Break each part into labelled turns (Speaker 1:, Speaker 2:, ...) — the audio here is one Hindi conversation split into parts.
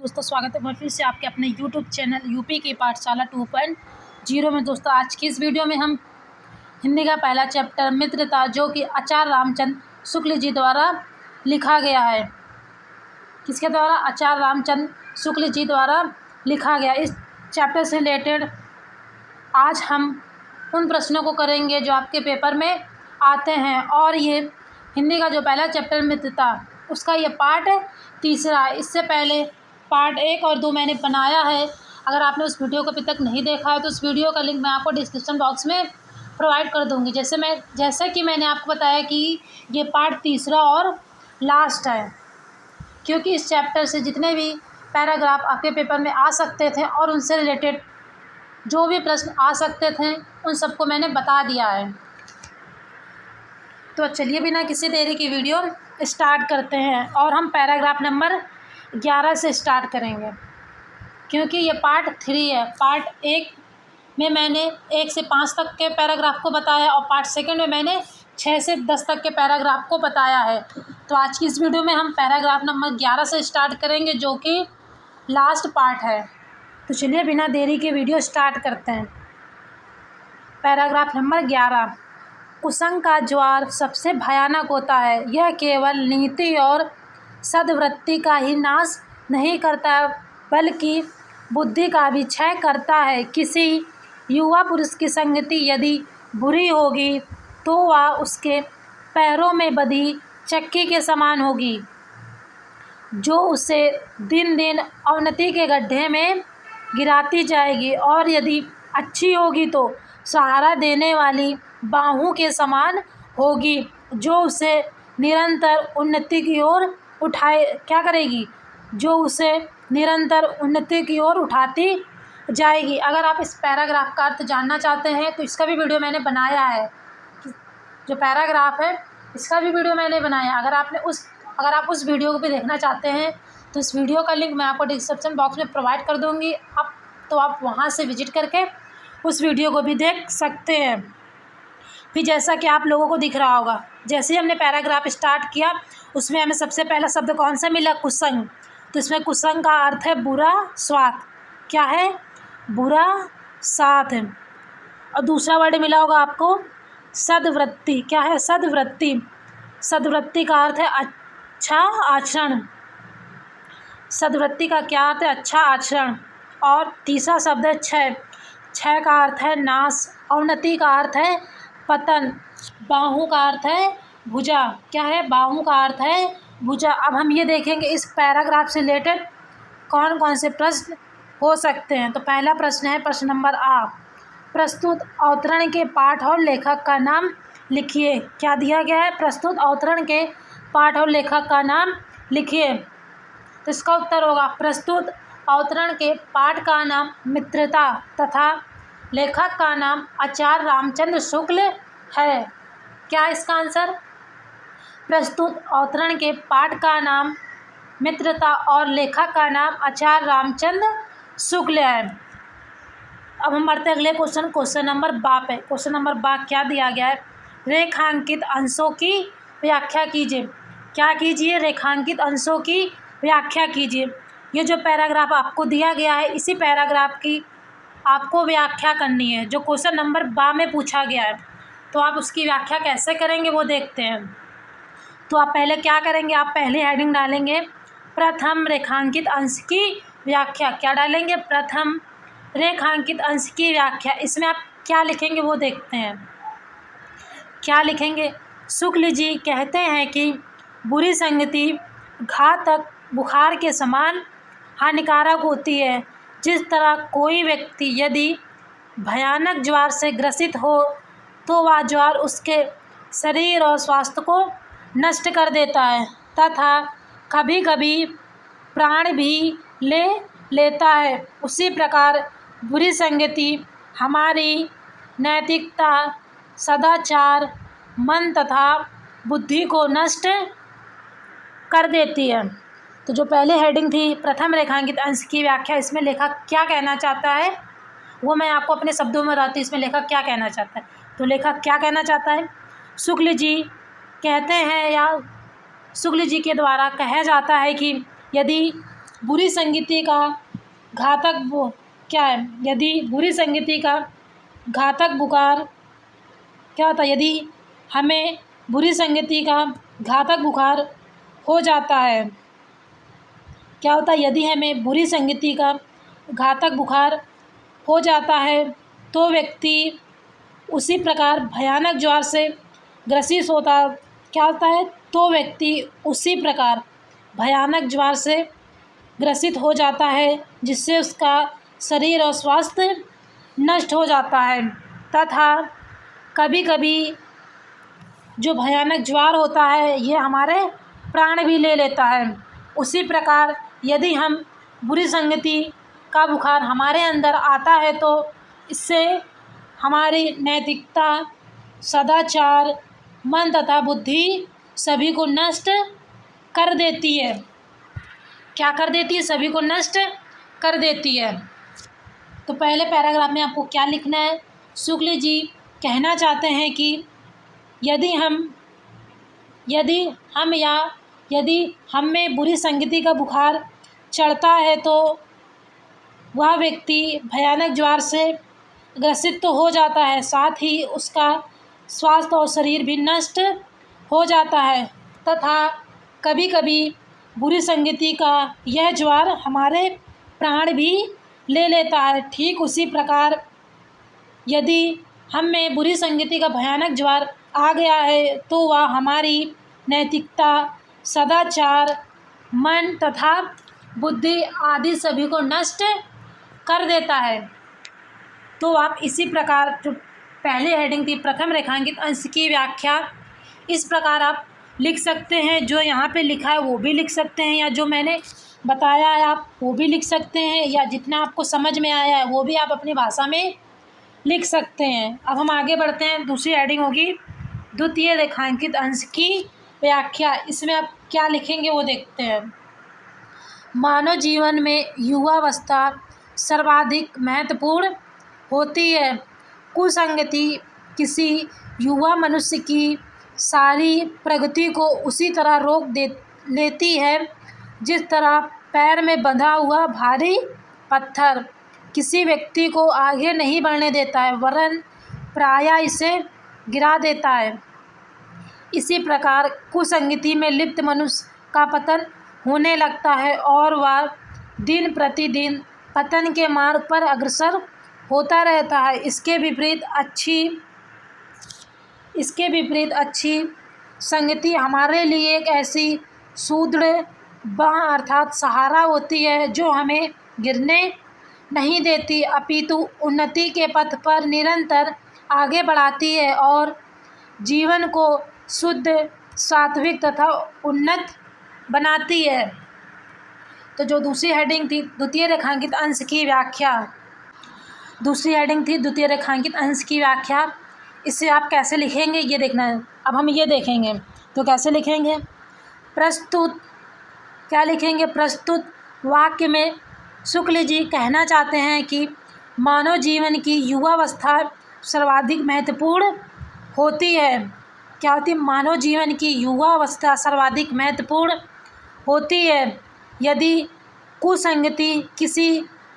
Speaker 1: दोस्तों स्वागत है फिर से आपके अपने यूट्यूब चैनल यूपी की पाठशाला 2.0 में। दोस्तों आज की इस वीडियो में हम हिंदी का पहला चैप्टर मित्रता, जो कि आचार्य रामचंद्र शुक्ल जी द्वारा लिखा गया है। किसके द्वारा? आचार्य रामचंद्र शुक्ल जी द्वारा लिखा गया। इस चैप्टर से रिलेटेड आज हम उन प्रश्नों को करेंगे जो आपके पेपर में आते हैं। और ये हिंदी का जो पहला चैप्टर मित्रता, उसका ये पार्ट तीसरा है। इससे पहले पार्ट 1 और 2 मैंने बनाया है। अगर आपने उस वीडियो को अभी तक नहीं देखा है तो उस वीडियो का लिंक मैं आपको डिस्क्रिप्शन बॉक्स में प्रोवाइड कर दूंगी। जैसे कि मैंने आपको बताया कि ये पार्ट तीसरा और लास्ट है, क्योंकि इस चैप्टर से जितने भी पैराग्राफ आपके पेपर में आ सकते थे और उनसे रिलेटेड जो भी प्रश्न आ सकते थे उन सबको मैंने बता दिया है। तो चलिए बिना किसी देरी की वीडियो स्टार्ट करते हैं और हम पैराग्राफ नंबर 11 से स्टार्ट करेंगे, क्योंकि ये पार्ट 3 है। पार्ट 1 में मैंने 1 से 5 तक के पैराग्राफ को बताया और पार्ट 2 में मैंने 6 से 10 तक के पैराग्राफ को बताया है। तो आज की इस वीडियो में हम पैराग्राफ नंबर 11 से स्टार्ट करेंगे, जो कि लास्ट पार्ट है। तो चलिए बिना देरी के वीडियो स्टार्ट करते हैं। Paragraph number 11। कुसंग का ज्वार सबसे भयानक होता है। यह केवल नीति और सद्वृत्ति का ही नाश नहीं करता, बल्कि बुद्धि का भी क्षय करता है। किसी युवा पुरुष की संगति यदि बुरी होगी तो वह उसके पैरों में बंधी चक्की के समान होगी, जो उसे दिन दिन अवनति के गड्ढे में गिराती जाएगी, और यदि अच्छी होगी तो सहारा देने वाली बाहों के समान होगी, जो उसे निरंतर उन्नति की ओर उठाती जाएगी। अगर आप इस पैराग्राफ का अर्थ जानना चाहते हैं तो इसका भी वीडियो मैंने बनाया है। जो पैराग्राफ है इसका भी वीडियो मैंने बनाया। अगर आप उस वीडियो को भी देखना चाहते हैं तो इस वीडियो का लिंक मैं आपको डिस्क्रिप्शन बॉक्स में प्रोवाइड कर दूँगी। आप वहाँ से विजिट करके उस वीडियो को भी देख सकते हैं। फिर जैसा कि आप लोगों को दिख रहा होगा, जैसे ही हमने पैराग्राफ स्टार्ट किया उसमें हमें सबसे पहला शब्द कौन सा मिला? कुसंग। तो इसमें कुसंग का अर्थ है बुरा स्वाद। क्या है? बुरा साथ। और दूसरा वर्ड मिला होगा आपको सद्वृत्ति। क्या है? सद्वृत्ति। सद्वृत्ति का अर्थ है अच्छा आचरण। सद्वृत्ति का क्या अर्थ है? अच्छा आचरण। और तीसरा शब्द है क्षय। क्षय का अर्थ है नाश। अवनति का अर्थ है पतन। बाहों का अर्थ है भुजा। क्या है? बाहों का अर्थ है भुजा। अब हम ये देखेंगे इस पैराग्राफ से रिलेटेड कौन कौन से प्रश्न हो सकते हैं। तो पहला प्रश्न है प्रश्न नंबर आ। प्रस्तुत अवतरण के पाठ और लेखक का नाम लिखिए। क्या दिया गया है? प्रस्तुत अवतरण के पाठ और लेखक का नाम लिखिए। तो इसका उत्तर होगा प्रस्तुत अवतरण के पाठ का नाम मित्रता तथा लेखक का नाम आचार्य रामचंद्र शुक्ल है। क्या है इसका आंसर? प्रस्तुत अवतरण के पाठ का नाम मित्रता और लेखक का नाम आचार्य रामचंद्र शुक्ल है। अब हम बढ़ते अगले क्वेश्चन नंबर बा पे। क्वेश्चन नंबर बा क्या दिया गया है? रेखांकित अंशों की व्याख्या कीजिए। क्या कीजिए? रेखांकित अंशों की व्याख्या कीजिए। ये जो पैराग्राफ आपको दिया गया है, इसी पैराग्राफ की आपको व्याख्या करनी है, जो क्वेश्चन नंबर बा में पूछा गया है। तो आप उसकी व्याख्या कैसे करेंगे वो देखते हैं। तो आप पहले क्या करेंगे? आप पहले हेडिंग डालेंगे प्रथम रेखांकित अंश की व्याख्या। क्या डालेंगे? प्रथम रेखांकित अंश की व्याख्या। इसमें आप क्या लिखेंगे वो देखते हैं। क्या लिखेंगे? शुक्ल जी कहते हैं कि बुरी संगति घातक बुखार के समान हानिकारक होती है। जिस तरह कोई व्यक्ति यदि भयानक ज्वर से ग्रसित हो तो वह ज्वर उसके शरीर और स्वास्थ्य को नष्ट कर देता है तथा कभी कभी प्राण भी ले लेता है। उसी प्रकार बुरी संगति हमारी नैतिकता, सदाचार, मन तथा बुद्धि को नष्ट कर देती है। तो जो पहले हेडिंग थी प्रथम रेखांकित अंश की व्याख्या, इसमें लेखक क्या कहना चाहता है वो मैं आपको अपने शब्दों में बताती हूँ। इसमें लेखक क्या कहना चाहता है? तो लेखक क्या कहना चाहता है? शुक्ल जी कहते हैं या शुक्ल जी के द्वारा कहा जाता है कि यदि बुरी संगति का घातक वो क्या है, यदि बुरी संगति का घातक बुखार क्या होता है, यदि हमें बुरी संगति का घातक बुखार हो जाता है, क्या होता है, यदि हमें बुरी संगति का घातक बुखार हो जाता है तो व्यक्ति उसी प्रकार भयानक ज्वर से ग्रसित होता क्या होता है, तो व्यक्ति उसी प्रकार भयानक ज्वर से ग्रसित हो जाता है, जिससे उसका शरीर और स्वास्थ्य नष्ट हो जाता है तथा कभी कभी जो भयानक ज्वर होता है ये हमारे प्राण भी ले लेता है। उसी प्रकार यदि हम बुरी संगति का बुखार हमारे अंदर आता है तो इससे हमारी नैतिकता, सदाचार, मन तथा बुद्धि सभी को नष्ट कर देती है। क्या कर देती है? सभी को नष्ट कर देती है। तो पहले पैराग्राफ में आपको क्या लिखना है? शुक्ल जी कहना चाहते हैं कि यदि हम में बुरी संगति का बुखार चढ़ता है तो वह व्यक्ति भयानक ज्वर से ग्रसित तो हो जाता है, साथ ही उसका स्वास्थ्य और शरीर भी नष्ट हो जाता है तथा कभी कभी बुरी संगति का यह ज्वर हमारे प्राण भी ले लेता है। ठीक उसी प्रकार यदि हम में बुरी संगति का भयानक ज्वर आ गया है तो वह हमारी नैतिकता, सदाचार, मन तथा बुद्धि आदि सभी को नष्ट कर देता है। तो आप इसी प्रकार जो पहली हेडिंग थी प्रथम रेखांकित अंश की व्याख्या, इस प्रकार आप लिख सकते हैं। जो यहाँ पे लिखा है वो भी लिख सकते हैं, या जो मैंने बताया है आप वो भी लिख सकते हैं, या जितना आपको समझ में आया है वो भी आप अपनी भाषा में लिख सकते हैं। अब हम आगे बढ़ते हैं। दूसरी हेडिंग होगी द्वितीय रेखांकित अंश की व्याख्या। इसमें आप क्या लिखेंगे वो देखते हैं। मानव जीवन में युवावस्था सर्वाधिक महत्वपूर्ण होती है। कुसंगति किसी युवा मनुष्य की सारी प्रगति को उसी तरह रोक दे लेती है जिस तरह पैर में बंधा हुआ भारी पत्थर किसी व्यक्ति को आगे नहीं बढ़ने देता है, वरन प्रायः इसे गिरा देता है। इसी प्रकार कुसंगति में लिप्त मनुष्य का पतन होने लगता है और वह दिन प्रतिदिन पतन के मार्ग पर अग्रसर होता रहता है। इसके विपरीत अच्छी संगति हमारे लिए एक ऐसी सुदृढ़ बांह अर्थात सहारा होती है जो हमें गिरने नहीं देती, अपितु उन्नति के पथ पर निरंतर आगे बढ़ाती है और जीवन को शुद्ध, सात्विक तथा उन्नत बनाती है। तो जो दूसरी हेडिंग थी द्वितीय रेखांकित अंश की व्याख्या, दूसरी हेडिंग थी द्वितीय रेखांकित अंश की व्याख्या। इसे आप कैसे लिखेंगे ये देखना है। अब हम ये देखेंगे तो कैसे लिखेंगे। प्रस्तुत क्या लिखेंगे? प्रस्तुत वाक्य में शुक्ल जी कहना चाहते हैं कि मानव जीवन की युवावस्था सर्वाधिक महत्वपूर्ण होती है। क्या होती है? मानव जीवन की युवावस्था सर्वाधिक महत्वपूर्ण होती है। यदि कुसंगति किसी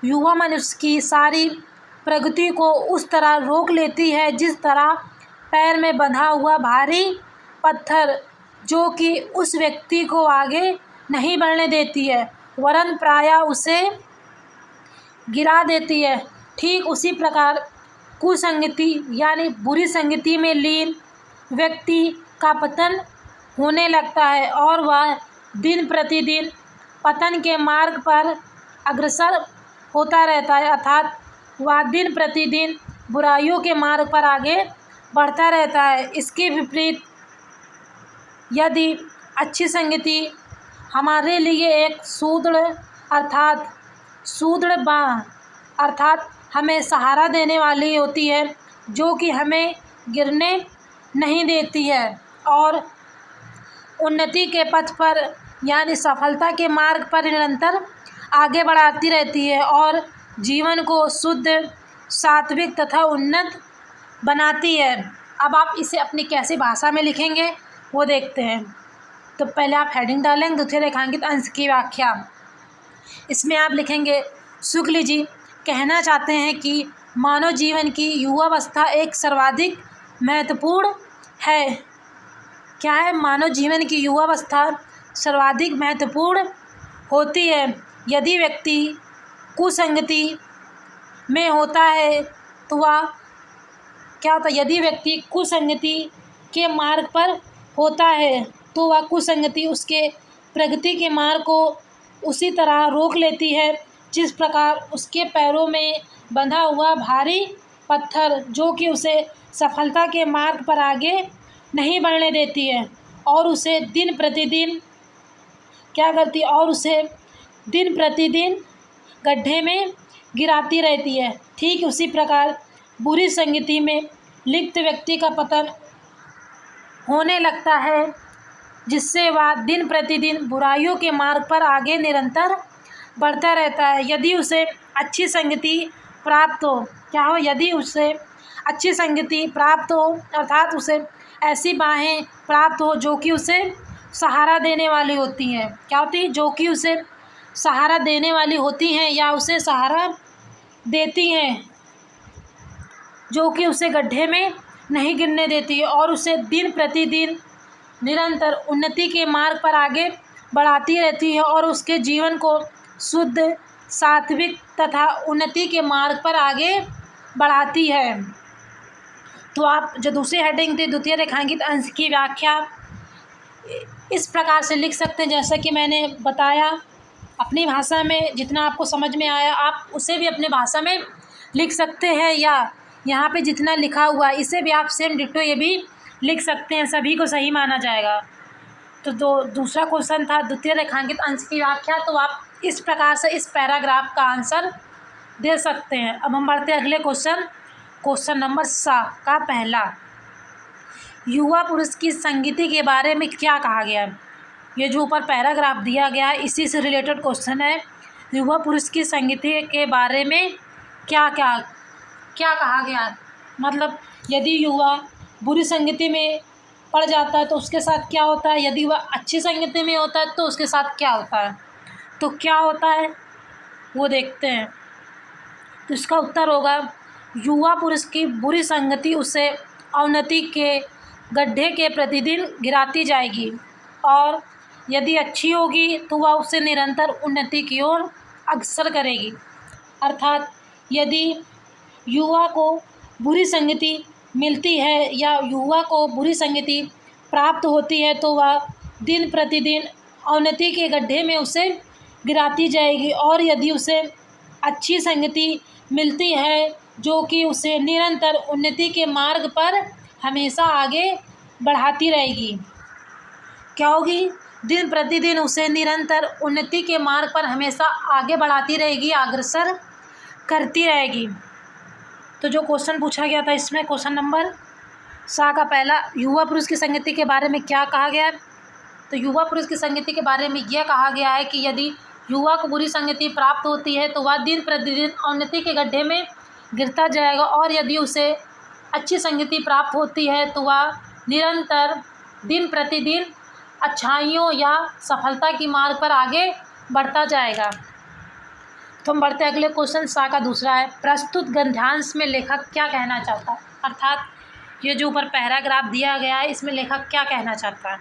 Speaker 1: युवा मनुष्य की सारी प्रगति को उस तरह रोक लेती है जिस तरह पैर में बंधा हुआ भारी पत्थर, जो कि उस व्यक्ति को आगे नहीं बढ़ने देती है, वरन प्रायः उसे गिरा देती है। ठीक उसी प्रकार कुसंगति यानी बुरी संगति में लीन व्यक्ति का पतन होने लगता है और वह दिन प्रतिदिन पतन के मार्ग पर अग्रसर होता रहता है, अर्थात वह दिन प्रतिदिन बुराइयों के मार्ग पर आगे बढ़ता रहता है। इसके विपरीत यदि अच्छी संगति हमारे लिए एक सुदृढ़ बांह अर्थात हमें सहारा देने वाली होती है, जो कि हमें गिरने नहीं देती है और उन्नति के पथ पर यानी सफलता के मार्ग पर निरंतर आगे बढ़ाती रहती है और जीवन को शुद्ध, सात्विक तथा उन्नत बनाती है। अब आप इसे अपनी कैसी भाषा में लिखेंगे वो देखते हैं। तो पहले आप हेडिंग डालेंगे द्वितीय रेखांकित अंश की व्याख्या। इसमें आप लिखेंगे शुक्ल जी कहना चाहते हैं कि मानव जीवन की युवावस्था एक सर्वाधिक महत्वपूर्ण है। क्या है? मानव जीवन की युवावस्था सर्वाधिक महत्वपूर्ण होती है। यदि व्यक्ति कुसंगति में होता है तो वह क्या होता है? यदि व्यक्ति कुसंगति के मार्ग पर होता है तो वह कुसंगति उसके प्रगति के मार्ग को उसी तरह रोक लेती है जिस प्रकार उसके पैरों में बंधा हुआ भारी पत्थर, जो कि उसे सफलता के मार्ग पर आगे नहीं बढ़ने देती है और उसे दिन प्रतिदिन क्या करती है, और उसे दिन प्रतिदिन गड्ढे में गिराती रहती है। ठीक उसी प्रकार बुरी संगति में लिप्त व्यक्ति का पतन होने लगता है, जिससे वह दिन प्रतिदिन बुराइयों के मार्ग पर आगे निरंतर बढ़ता रहता है। यदि उसे अच्छी संगति प्राप्त हो, क्या हो? यदि उसे अच्छी संगति प्राप्त हो, अर्थात उसे ऐसी बाहें प्राप्त हो जो कि उसे सहारा देने वाली होती हैं। क्या होती? जो कि उसे सहारा देने वाली होती हैं या उसे सहारा देती हैं, जो कि उसे गड्ढे में नहीं गिरने देती है और उसे दिन प्रतिदिन निरंतर उन्नति के मार्ग पर आगे बढ़ाती रहती है और उसके जीवन को शुद्ध, सात्विक तथा उन्नति के मार्ग पर आगे बढ़ाती है। तो आप जो दूसरी हेडिंग थी द्वितीय रेखांकित अंश की व्याख्या इस प्रकार से लिख सकते हैं, जैसा कि मैंने बताया। अपनी भाषा में जितना आपको समझ में आया आप उसे भी अपनी भाषा में लिख सकते हैं, या यहाँ पे जितना लिखा हुआ है इसे भी आप सेम डिट्टो ये भी लिख सकते हैं, सभी को सही माना जाएगा। तो दूसरा क्वेश्चन था द्वितीय रेखांकित अंश की व्याख्या, तो आप इस प्रकार से इस पैराग्राफ का आंसर दे सकते हैं। अब हम बढ़ते हैं अगले क्वेश्चन नंबर 7 का पहला, युवा पुरुष की संगति के बारे में क्या कहा गया है? ये जो ऊपर पैराग्राफ दिया गया है इसी से रिलेटेड क्वेश्चन है। युवा पुरुष की संगति के बारे में क्या कहा गया है? मतलब यदि युवा बुरी संगति में पड़ जाता है तो उसके साथ क्या होता है, यदि वह अच्छी संगति में होता है तो उसके साथ क्या होता है। तो क्या होता है वो देखते हैं। तो इसका उत्तर होगा युवा पुरुष की बुरी संगति उसे अवनति के गड्ढे के प्रतिदिन गिराती जाएगी, और यदि अच्छी होगी तो वह उसे निरंतर उन्नति की ओर अग्रसर करेगी। अर्थात यदि युवा को बुरी संगति मिलती है या युवा को बुरी संगति प्राप्त होती है तो वह दिन प्रतिदिन अवनति के गड्ढे में उसे गिराती जाएगी, और यदि उसे अच्छी संगति मिलती है जो कि उसे निरंतर उन्नति के मार्ग पर हमेशा आगे बढ़ाती रहेगी। क्या होगी? दिन प्रतिदिन उसे निरंतर उन्नति के मार्ग पर हमेशा आगे बढ़ाती रहेगी, अग्रसर करती रहेगी। तो जो क्वेश्चन पूछा गया था इसमें क्वेश्चन नंबर 7 का पहला, युवा पुरुष की संगति के बारे में क्या कहा गया है? तो युवा पुरुष की संगति के बारे में यह कहा गया है कि यदि युवा को बुरी संगति प्राप्त होती है तो वह दिन प्रतिदिन अवनति के गड्ढे में गिरता जाएगा, और यदि उसे अच्छी संगति प्राप्त होती है तो वह निरंतर दिन प्रतिदिन अच्छाइयों या सफलता की मार्ग पर आगे बढ़ता जाएगा। तो हम बढ़ते अगले क्वेश्चन 7 का दूसरा है, प्रस्तुत गद्यांश में लेखक क्या कहना चाहता है? अर्थात ये जो ऊपर पैराग्राफ दिया गया है इसमें लेखक क्या कहना चाहता है।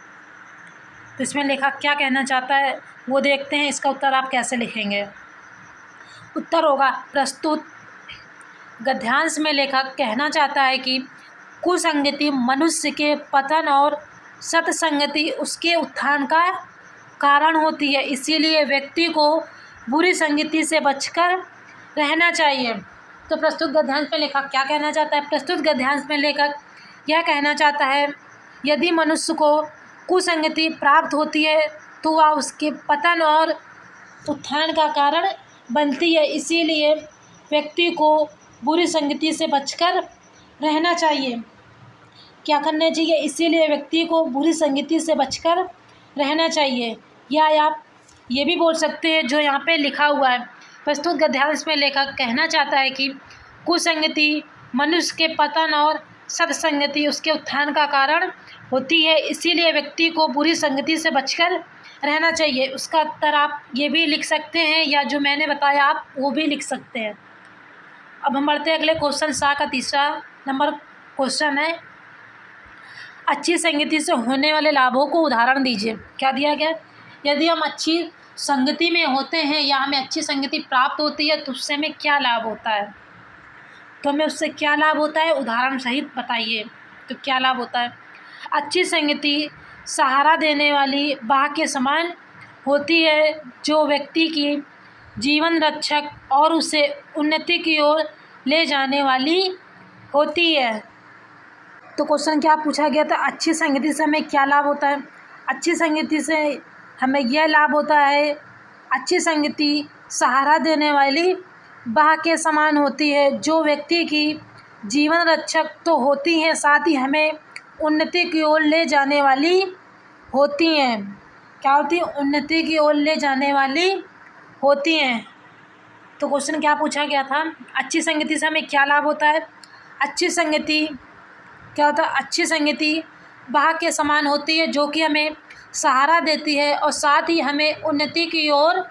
Speaker 1: तो इसमें लेखक क्या कहना चाहता है वो देखते हैं। इसका उत्तर आप कैसे लिखेंगे? उत्तर होगा, प्रस्तुत गद्यांश में लेखक कहना चाहता है कि कुसंगति मनुष्य के पतन और सत्संगति उसके उत्थान का कारण होती है, इसीलिए व्यक्ति को बुरी संगति से बचकर रहना चाहिए। तो प्रस्तुत गद्यांश में लेखक क्या कहना चाहता है? प्रस्तुत गद्यांश में लेखक यह कहना चाहता है, यदि मनुष्य को कुसंगति प्राप्त होती है तो वह उसके पतन और उत्थान का कारण बनती है, इसीलिए व्यक्ति को बुरी संगति से बचकर रहना चाहिए। क्या करना चाहिए? इसीलिए व्यक्ति को बुरी संगति से बचकर रहना चाहिए। या आप ये भी बोल सकते हैं जो यहाँ पे लिखा हुआ है, प्रस्तुत गद्यांश में लेखक कहना चाहता है कि कुसंगति मनुष्य के पतन और सत्संगति उसके उत्थान का कारण होती है, इसीलिए व्यक्ति को बुरी संगति से बचकर रहना चाहिए। उसका उत्तर आप ये भी लिख सकते हैं या जो मैंने बताया आप वो भी लिख सकते हैं। अब हम बढ़ते हैं अगले क्वेश्चन। सा का तीसरा नंबर क्वेश्चन है, अच्छी संगति से होने वाले लाभों को उदाहरण दीजिए। क्या दिया गया? यदि हम अच्छी संगति में होते हैं या हमें अच्छी संगति प्राप्त होती है तो उससे हमें क्या लाभ होता है, तो हमें उससे क्या लाभ होता है, उदाहरण सहित बताइए। तो क्या लाभ होता है? अच्छी संगति सहारा देने वाली बाह के समान होती है जो व्यक्ति की जीवन रक्षक और उसे उन्नति की ओर ले जाने वाली होती है। तो क्वेश्चन क्या पूछा गया था? अच्छी संगति से हमें क्या लाभ होता है? अच्छी संगति से हमें यह लाभ होता है, अच्छी संगति सहारा देने वाली बाह के समान होती है जो व्यक्ति की जीवन रक्षक तो होती हैं, साथ ही हमें उन्नति की ओर ले जाने वाली होती हैं। क्या होती है? उन्नति की ओर ले जाने वाली होती हैं। तो क्वेश्चन क्या पूछा गया था? अच्छी संगति से हमें क्या लाभ होता है? अच्छी संगति क्या होता है? अच्छी संगति बाह के समान होती है जो कि हमें सहारा देती है और साथ ही हमें उन्नति की ओर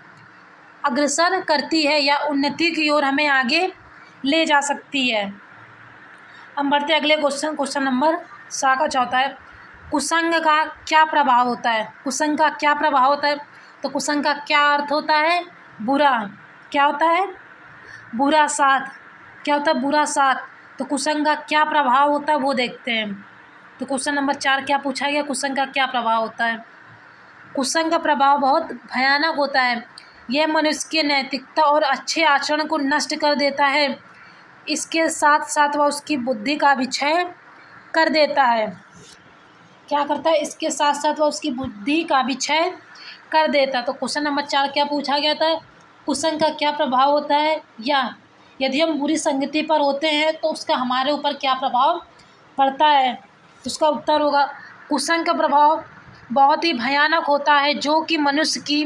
Speaker 1: अग्रसर करती है या उन्नति की ओर हमें आगे ले जा सकती है। हम बढ़ते अगले क्वेश्चन। क्वेश्चन नंबर सा का चौथा है, कुसंग का क्या प्रभाव होता है? कुसंग का क्या प्रभाव होता है? तो कुसंग का क्या अर्थ होता है? बुरा। क्या होता है? बुरा साथ। क्या होता है? बुरा साथ। तो कुसंग का क्या प्रभाव होता है वो देखते हैं। तो क्वेश्चन नंबर 4 क्या पूछा गया? कुसंग का क्या प्रभाव होता है? कुसंग का प्रभाव बहुत भयानक होता है। यह मनुष्य की नैतिकता और अच्छे आचरण को नष्ट कर देता है। इसके साथ साथ वह उसकी बुद्धि का भी क्षय कर देता है। क्या करता है? इसके साथ साथ वह उसकी बुद्धि का भी क्षय कर देता है। तो क्वेश्चन नंबर 4 क्या पूछा गया था? कुसंग का क्या प्रभाव होता है, या यदि हम बुरी संगति पर होते हैं तो उसका हमारे ऊपर क्या प्रभाव पड़ता है? तो उसका उत्तर होगा, कुसंग का प्रभाव बहुत ही भयानक होता है जो कि मनुष्य की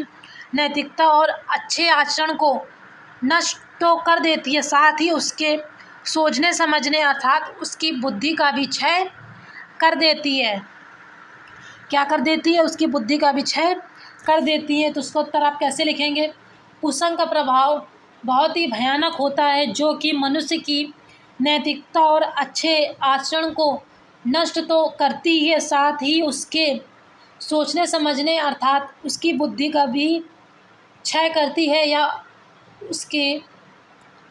Speaker 1: नैतिकता और अच्छे आचरण को नष्ट तो कर देती है, साथ ही उसके सोचने समझने अर्थात उसकी बुद्धि का भी क्षय कर देती है। क्या कर देती है? उसकी बुद्धि का भी क्षय कर देती है। तो उसका उत्तर आप कैसे लिखेंगे? कुसंग का प्रभाव बहुत ही भयानक होता है जो कि मनुष्य की नैतिकता और अच्छे आचरण को नष्ट तो करती है, साथ ही उसके सोचने समझने अर्थात उसकी बुद्धि का भी क्षय करती है या उसके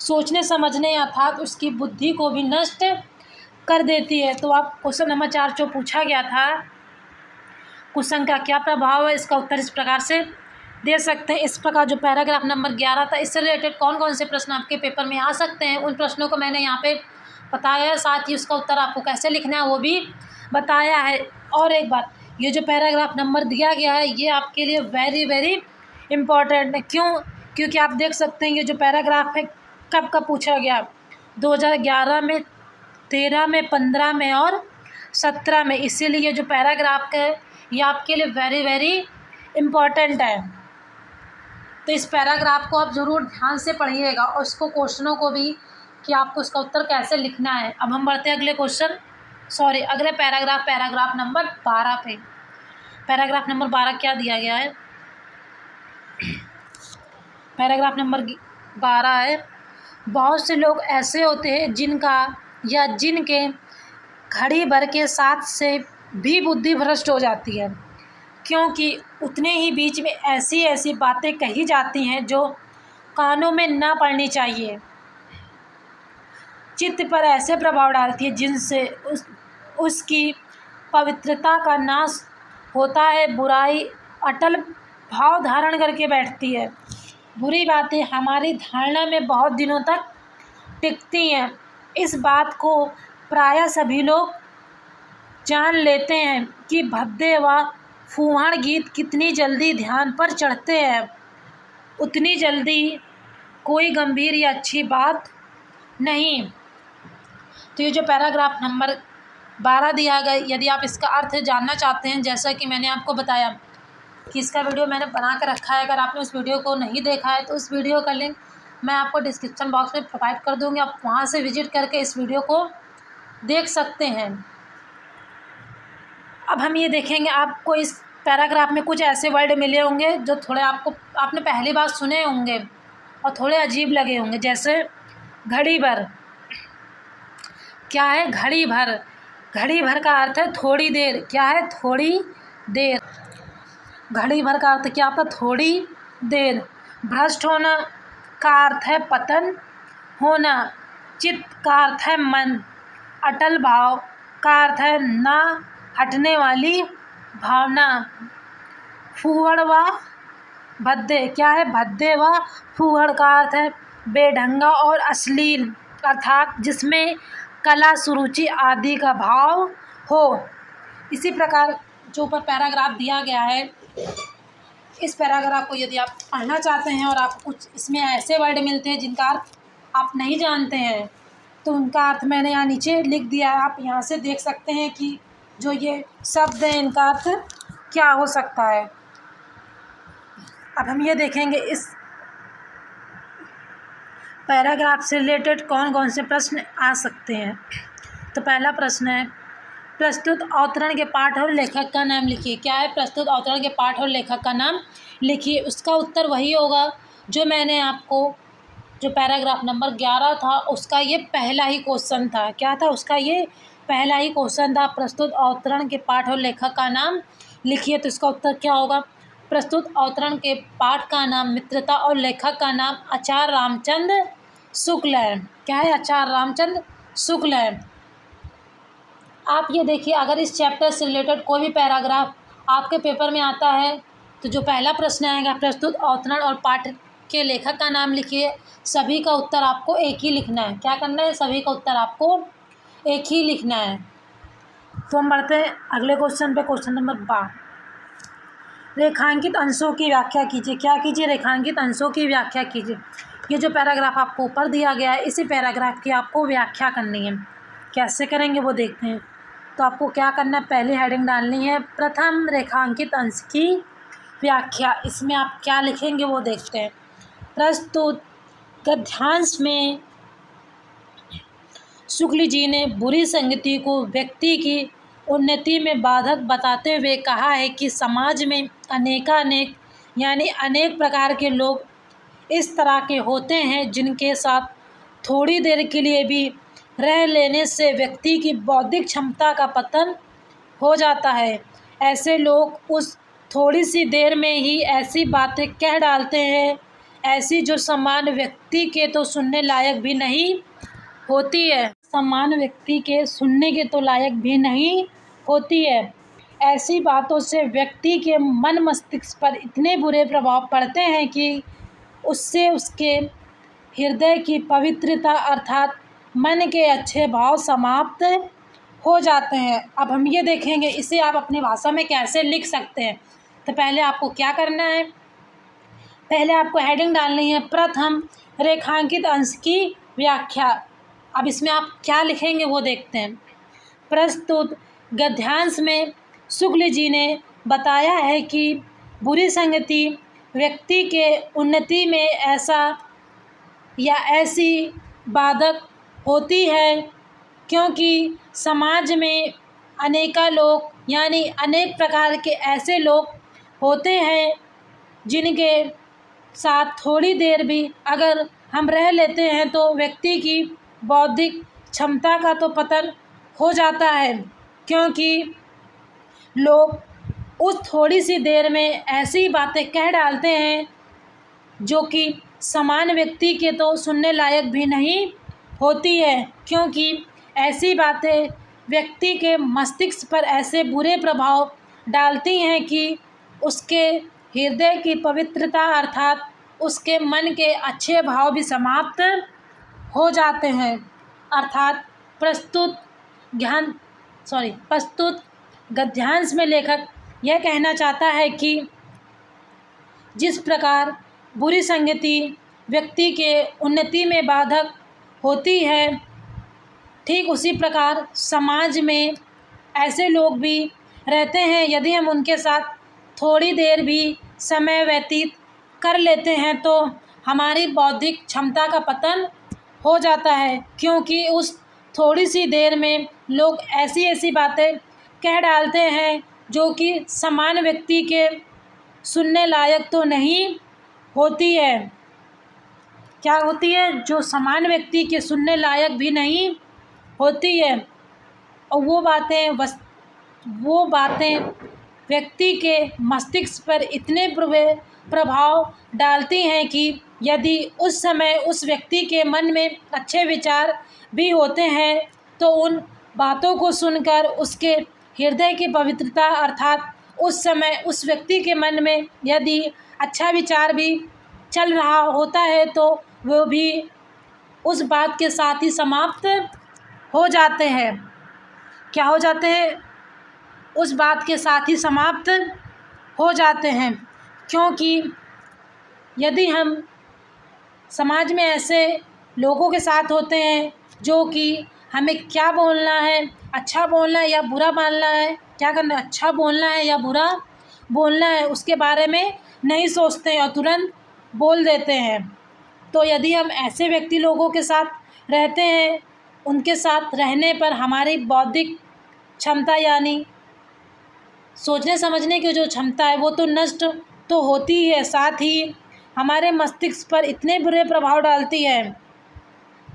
Speaker 1: सोचने समझने अर्थात उसकी बुद्धि को भी नष्ट कर देती है। तो आप क्वेश्चन नंबर 4 जो पूछा गया था, कुसंग का क्या प्रभाव है, इसका उत्तर इस प्रकार से दे सकते हैं। इस प्रकार जो पैराग्राफ नंबर 11 था इससे रिलेटेड कौन कौन से प्रश्न आपके पेपर में आ सकते हैं उन प्रश्नों को मैंने यहाँ पे बताया है, साथ ही उसका उत्तर आपको कैसे लिखना है वो भी बताया है। और एक बात, ये जो पैराग्राफ नंबर दिया गया है ये आपके लिए वेरी वेरी इम्पॉर्टेंट है। क्यों? क्योंकि आप देख सकते हैं ये जो पैराग्राफ है कब कब पूछा गया, 2011 में, 13 में, 15 में और 17 में। इसीलिए ये जो पैराग्राफ है ये आपके लिए वेरी वेरी इम्पॉर्टेंट है। तो इस पैराग्राफ को आप ज़रूर ध्यान से पढ़िएगा और उसको क्वेश्चनों को भी कि आपको इसका उत्तर कैसे लिखना है। अब हम बढ़ते हैं अगले क्वेश्चन, अगले पैराग्राफ नंबर 12 पे। पैराग्राफ नंबर 12 क्या दिया गया है? पैराग्राफ नंबर 12 है, बहुत से लोग ऐसे होते हैं जिनका या जिनके घड़ी भर के साथ से भी बुद्धि भ्रष्ट हो जाती है, क्योंकि उतने ही बीच में ऐसी ऐसी बातें कही जाती हैं जो कानों में ना पड़नी चाहिए, चित्त पर ऐसे प्रभाव डालती है जिनसे उसकी पवित्रता का नाश होता है। बुराई अटल भाव धारण करके बैठती है। बुरी बातें हमारी धारणा में बहुत दिनों तक टिकती हैं। इस बात को प्रायः सभी लोग जान लेते हैं कि भद्दे व फूहड़ गीत कितनी जल्दी ध्यान पर चढ़ते हैं, उतनी जल्दी कोई गंभीर या अच्छी बात नहीं। तो ये जो पैराग्राफ नंबर 12 दिया गया, यदि आप इसका अर्थ जानना चाहते हैं, जैसा कि मैंने आपको बताया कि इसका वीडियो मैंने बना कर रखा है, अगर आपने उस वीडियो को नहीं देखा है तो उस वीडियो का लिंक मैं आपको डिस्क्रिप्शन बॉक्स में प्रोवाइड कर दूँगी, आप वहाँ से विजिट करके इस वीडियो को देख सकते हैं। अब हम ये देखेंगे आपको इस पैराग्राफ में कुछ ऐसे वर्ड मिले होंगे जो थोड़े आपने पहली बार सुने होंगे और थोड़े अजीब लगे होंगे, जैसे घड़ी भर। क्या है? घड़ी भर। घड़ी भर का अर्थ है थोड़ी देर। क्या है? थोड़ी देर। घड़ी भर का अर्थ क्या होता है? थोड़ी देर। भ्रष्ट होना का अर्थ है पतन होना। चित्त का अर्थ है मन। अटल भाव का अर्थ है ना हटने वाली भावना। फूहड़ व भद्दे। क्या है? भद्दे व फूहड़ का अर्थ है बेढंगा और अश्लील, अर्थात जिसमें कला, सुरुचि आदि का भाव हो। इसी प्रकार जो ऊपर पैराग्राफ दिया गया है, इस पैराग्राफ को यदि आप पढ़ना चाहते हैं और आप कुछ इसमें ऐसे वर्ड मिलते हैं जिनका अर्थ आप नहीं जानते हैं, तो उनका अर्थ मैंने यहाँ नीचे लिख दिया है। आप यहाँ से देख सकते हैं कि जो ये शब्द हैं इनका अर्थ क्या हो सकता है। अब हम ये देखेंगे इस पैराग्राफ से रिलेटेड कौन कौन से प्रश्न आ सकते हैं। तो पहला प्रश्न है, प्रस्तुत अवतरण के पाठ और लेखक का नाम लिखिए। क्या है? प्रस्तुत अवतरण के पाठ और लेखक का नाम लिखिए। उसका उत्तर वही होगा जो मैंने आपको, जो पैराग्राफ नंबर 11 था उसका ये पहला ही क्वेश्चन था। क्या था? उसका ये पहला ही क्वेश्चन था, प्रस्तुत अवतरण के पाठ और लेखक का नाम लिखिए। तो इसका उत्तर क्या होगा? प्रस्तुत अवतरण के पाठ का नाम मित्रता और लेखक का नाम आचार्य रामचंद्र शुक्ल है। क्या है? आचार्य रामचंद्र शुक्ल है। आप ये देखिए, अगर इस चैप्टर से रिलेटेड कोई भी पैराग्राफ आपके पेपर में आता है तो जो पहला प्रश्न आएगा, प्रस्तुत अवतरण और पाठ के लेखक का नाम लिखिए, सभी का उत्तर आपको एक ही लिखना है। क्या करना है? सभी का उत्तर आपको एक ही लिखना है। तो हम बढ़ते हैं अगले क्वेश्चन पे। क्वेश्चन नंबर 12, रेखांकित अंशों की व्याख्या कीजिए। क्या कीजिए? रेखांकित अंशों की व्याख्या कीजिए। ये जो पैराग्राफ आपको ऊपर दिया गया है, इसी पैराग्राफ की आपको व्याख्या करनी है। कैसे करेंगे वो देखते हैं। तो आपको क्या करना है, पहली हेडिंग डालनी है प्रथम रेखांकित अंश की व्याख्या। इसमें आप क्या लिखेंगे वो देखते हैं। प्रस्तुत गद्यांश में शुक्ल जी ने बुरी संगति को व्यक्ति की उन्नति में बाधक बताते हुए कहा है कि समाज में अनेकानेक यानी अनेक प्रकार के लोग इस तरह के होते हैं जिनके साथ थोड़ी देर के लिए भी रह लेने से व्यक्ति की बौद्धिक क्षमता का पतन हो जाता है। ऐसे लोग उस थोड़ी सी देर में ही ऐसी बातें कह डालते हैं, ऐसी जो सामान्य व्यक्ति के तो सुनने लायक भी नहीं होती है। सामान्य व्यक्ति के सुनने के तो लायक भी नहीं होती है। ऐसी बातों से व्यक्ति के मन मस्तिष्क पर इतने बुरे प्रभाव पड़ते हैं कि उससे उसके हृदय की पवित्रता अर्थात मन के अच्छे भाव समाप्त हो जाते हैं। अब हम ये देखेंगे इसे आप अपनी भाषा में कैसे लिख सकते हैं। तो पहले आपको क्या करना है, पहले आपको हेडिंग डालनी है प्रथम रेखांकित अंश की व्याख्या। अब इसमें आप क्या लिखेंगे वो देखते हैं। प्रस्तुत गद्यांश में शुक्ल जी ने बताया है कि बुरी संगति व्यक्ति के उन्नति में ऐसा या ऐसी बाधक होती है क्योंकि समाज में अनेका लोग यानी अनेक प्रकार के ऐसे लोग होते हैं जिनके साथ थोड़ी देर भी अगर हम रह लेते हैं तो व्यक्ति की बौद्धिक क्षमता का तो पतन हो जाता है, क्योंकि लोग उस थोड़ी सी देर में ऐसी बातें कह डालते हैं जो कि सामान्य व्यक्ति के तो सुनने लायक भी नहीं होती है, क्योंकि ऐसी बातें व्यक्ति के मस्तिष्क पर ऐसे बुरे प्रभाव डालती हैं कि उसके हृदय की पवित्रता अर्थात उसके मन के अच्छे भाव भी समाप्त हो जाते हैं। अर्थात प्रस्तुत गद्यांश में लेखक यह कहना चाहता है कि जिस प्रकार बुरी संगति व्यक्ति के उन्नति में बाधक होती है, ठीक उसी प्रकार समाज में ऐसे लोग भी रहते हैं, यदि हम उनके साथ थोड़ी देर भी समय व्यतीत कर लेते हैं तो हमारी बौद्धिक क्षमता का पतन हो जाता है, क्योंकि उस थोड़ी सी देर में लोग ऐसी ऐसी बातें कह डालते हैं जो कि समान व्यक्ति के सुनने लायक तो नहीं होती है। क्या होती है? जो समान व्यक्ति के सुनने लायक भी नहीं होती है। और वो बातें व्यक्ति के मस्तिष्क पर इतने प्रभाव डालती हैं कि यदि उस समय उस व्यक्ति के मन में अच्छे विचार भी होते हैं तो उन बातों को सुनकर उसके हृदय की पवित्रता अर्थात उस समय उस व्यक्ति के मन में यदि अच्छा विचार भी चल रहा होता है तो वो भी उस बात के साथ ही समाप्त हो जाते हैं। क्या हो जाते हैं? उस बात के साथ ही समाप्त हो जाते हैं। क्योंकि यदि हम समाज में ऐसे लोगों के साथ होते हैं जो कि हमें क्या बोलना है, अच्छा बोलना है या बुरा बोलना है, क्या करना है, अच्छा बोलना है या बुरा बोलना है, उसके बारे में नहीं सोचते हैं और तुरंत बोल देते हैं। तो यदि हम ऐसे व्यक्ति लोगों के साथ रहते हैं, उनके साथ रहने पर हमारी बौद्धिक क्षमता यानी सोचने समझने की जो क्षमता है वो तो नष्ट तो होती ही है, साथ ही हमारे मस्तिष्क पर इतने बुरे प्रभाव डालती है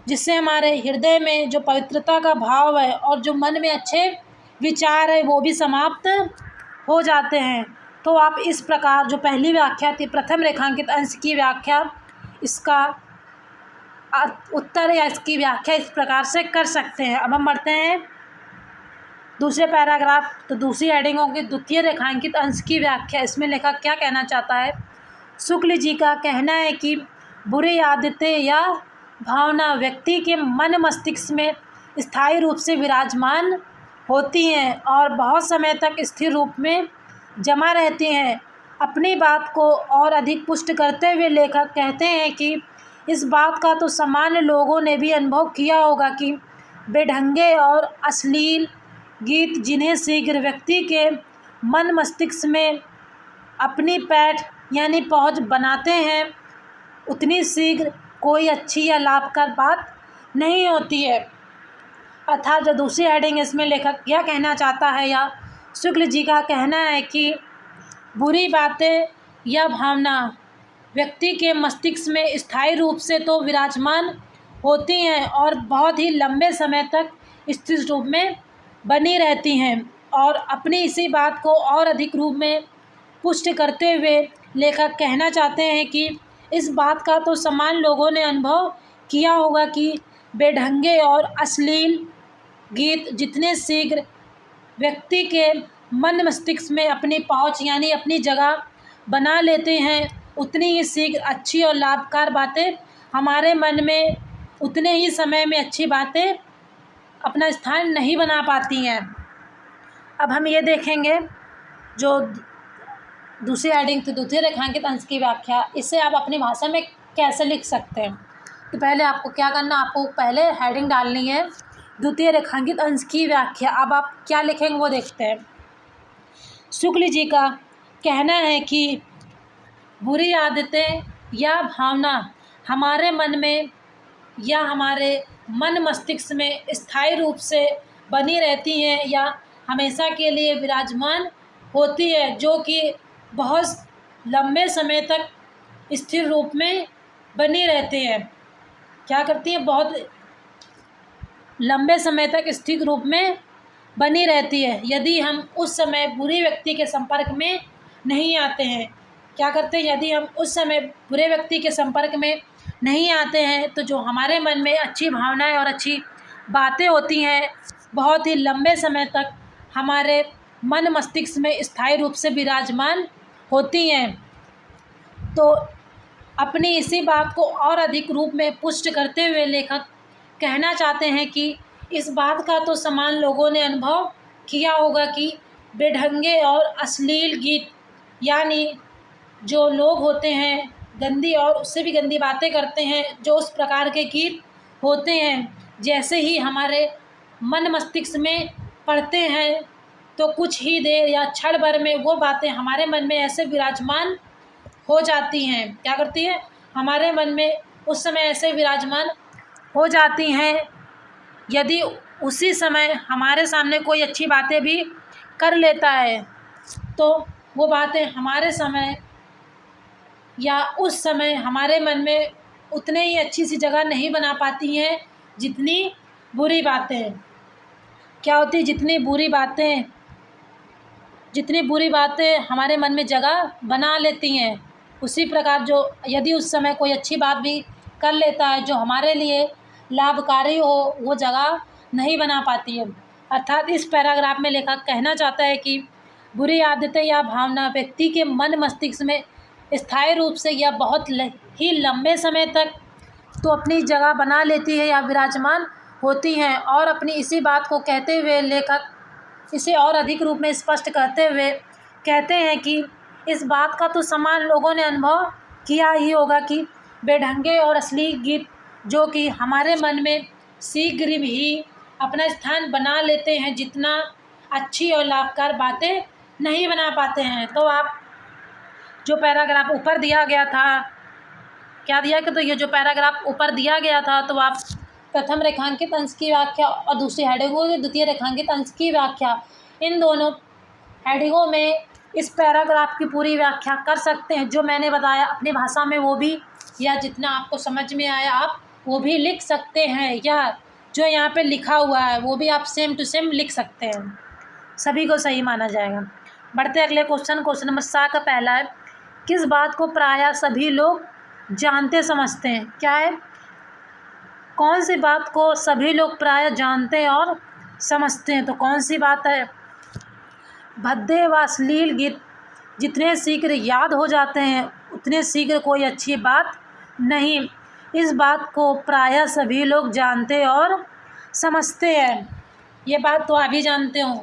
Speaker 1: जिससे हमारे हृदय में जो पवित्रता का भाव है और जो मन में अच्छे विचार है वो भी समाप्त हो जाते हैं। तो आप इस प्रकार जो पहली व्याख्या थी प्रथम रेखांकित अंश की व्याख्या, इसका उत्तर या इसकी व्याख्या इस प्रकार से कर सकते हैं। अब हम बढ़ते हैं दूसरे पैराग्राफ। तो दूसरी हेडिंग होगी द्वितीय रेखांकित अंश की व्याख्या। इसमें लेखक क्या कहना चाहता है? शुक्ल जी का कहना है कि बुरी आदतें या भावना व्यक्ति के मन मस्तिष्क में स्थायी रूप से विराजमान होती हैं और बहुत समय तक स्थिर रूप में जमा रहती हैं। अपनी बात को और अधिक पुष्ट करते हुए लेखक कहते हैं कि इस बात का तो सामान्य लोगों ने भी अनुभव किया होगा कि बेढंगे और अश्लील गीत जिन्हें शीघ्र व्यक्ति के मन मस्तिष्क में अपनी पैठ यानी पहुंच बनाते हैं, उतनी शीघ्र कोई अच्छी या लाभकर बात नहीं होती है। अर्थात जो दूसरी हेडिंग इसमें लेखक यह कहना चाहता है या शुक्ल जी का कहना है कि बुरी बातें या भावना व्यक्ति के मस्तिष्क में स्थायी रूप से तो विराजमान होती हैं और बहुत ही लंबे समय तक स्थिर रूप में बनी रहती हैं। और अपनी इसी बात को और अधिक रूप में पुष्ट करते हुए लेखक कहना चाहते हैं कि इस बात का तो समान लोगों ने अनुभव किया होगा कि बेढंगे और अश्लील गीत जितने शीघ्र व्यक्ति के मन मस्तिष्क में अपनी पहुंच यानी अपनी जगह बना लेते हैं, उतनी ही शीघ्र अच्छी और लाभकारी बातें हमारे मन में उतने ही समय में अच्छी बातें अपना स्थान नहीं बना पाती हैं। अब हम ये देखेंगे जो दूसरी हेडिंग थी द्वितीय रेखांकित अंश की व्याख्या, इसे आप अपनी भाषा में कैसे लिख सकते हैं। तो पहले आपको क्या करना, आपको पहले हेडिंग डालनी है द्वितीय रेखांकित अंश की व्याख्या। अब आप क्या लिखेंगे वो देखते हैं। शुक्ल जी का कहना है कि बुरी आदतें या भावना हमारे मन में या हमारे मन मस्तिष्क में स्थायी रूप से बनी रहती हैं या हमेशा के लिए विराजमान होती है, जो कि बहुत लंबे समय तक स्थिर रूप में बनी रहती हैं। क्या करती हैं? बहुत लंबे समय तक स्थिर रूप में बनी रहती है यदि हम उस समय बुरे व्यक्ति के संपर्क में नहीं आते हैं। क्या करते हैं? यदि हम उस समय बुरे व्यक्ति के संपर्क में नहीं आते हैं तो जो हमारे मन में अच्छी भावनाएं और अच्छी बातें होती हैं बहुत ही लंबे समय तक हमारे मन मस्तिष्क में स्थायी रूप से विराजमान होती हैं। तो अपनी इसी बात को और अधिक रूप में पुष्ट करते हुए लेखक कहना चाहते हैं कि इस बात का तो समान लोगों ने अनुभव किया होगा कि बेढंगे और अश्लील गीत यानी जो लोग होते हैं गंदी और उससे भी गंदी बातें करते हैं, जो उस प्रकार के गीत होते हैं जैसे ही हमारे मन मस्तिष्क में पड़ते हैं तो कुछ ही देर या क्षण भर में वो बातें हमारे मन में ऐसे विराजमान हो जाती हैं। क्या करती है? हमारे मन में उस समय ऐसे विराजमान हो जाती हैं। यदि उसी समय हमारे सामने कोई अच्छी बातें भी कर लेता है तो वो बातें हमारे समय या उस समय हमारे मन में उतने ही अच्छी सी जगह नहीं बना पाती हैं जितनी बुरी बातें क्या होती, जितनी बुरी बातें हमारे मन में जगह बना लेती हैं, उसी प्रकार जो यदि उस समय कोई अच्छी बात भी कर लेता है जो हमारे लिए लाभकारी हो, वो जगह नहीं बना पाती है। अर्थात इस पैराग्राफ में लेखक कहना चाहता है कि बुरी आदतें या भावना व्यक्ति के मन मस्तिष्क में स्थायी रूप से या बहुत ही लंबे समय तक तो अपनी जगह बना लेती है या विराजमान होती हैं। और अपनी इसी बात को कहते हुए लेखक इसे और अधिक रूप में स्पष्ट करते हुए कहते हैं कि इस बात का तो समान लोगों ने अनुभव किया ही होगा कि बेढंगे और अश्लील गीत जो कि हमारे मन में शीघ्र ही अपना स्थान बना लेते हैं, जितना अच्छी और लाभकारी बातें नहीं बना पाते हैं। तो आप जो पैराग्राफ ऊपर दिया गया था, क्या दिया कि तो ये जो पैराग्राफ ऊपर दिया गया था, तो आप प्रथम रेखांकित अंश की व्याख्या और दूसरी हेडिंगों की द्वितीय रेखांकित अंश की व्याख्या, इन दोनों हेडिंगों में इस पैराग्राफ की पूरी व्याख्या कर सकते हैं। जो मैंने बताया अपनी भाषा में वो भी, या जितना आपको समझ में आया आप वो भी लिख सकते हैं, या जो यहाँ पे लिखा हुआ है वो भी आप सेम टू सेम लिख सकते हैं, सभी को सही माना जाएगा। बढ़ते अगले क्वेश्चन नंबर 7 का पहला है, किस बात को प्रायः सभी लोग जानते समझते हैं? क्या है, कौन सी बात को सभी लोग प्रायः जानते हैं और समझते हैं? तो कौन सी बात है? भद्दे व अश्लील गीत जितने शीघ्र याद हो जाते हैं उतने शीघ्र कोई अच्छी बात नहीं। इस बात को प्रायः सभी लोग जानते और समझते हैं। ये बात तो आप भी जानते हो।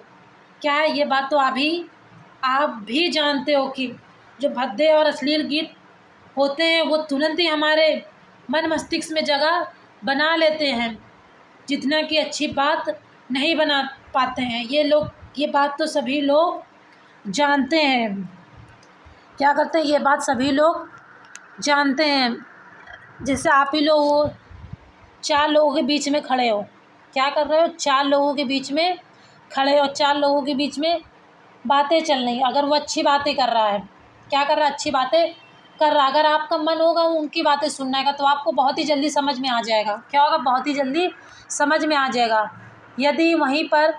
Speaker 1: क्या है ये बात? तो आप भी जानते हो कि जो भद्दे और अश्लील गीत होते हैं वो तुरंत ही हमारे मन मस्तिष्क में जगह बना लेते हैं, जितना कि अच्छी बात नहीं बना पाते हैं। ये बात तो सभी लोग जानते हैं। क्या करते हैं? ये बात सभी लोग जानते हैं। जैसे आप ही लोग हो, 4 लोगों के बीच में खड़े हो, क्या कर रहे हो? 4 लोगों के बीच में खड़े हो, 4 लोगों के बीच में बातें चल रही। अगर वो अच्छी बातें कर रहा है, क्या कर रहा है? अच्छी बातें कर रहा। अगर आपका मन होगा उनकी बातें सुनने का तो आपको बहुत ही जल्दी समझ में आ जाएगा। क्या होगा? बहुत ही जल्दी समझ में आ जाएगा। यदि वहीं पर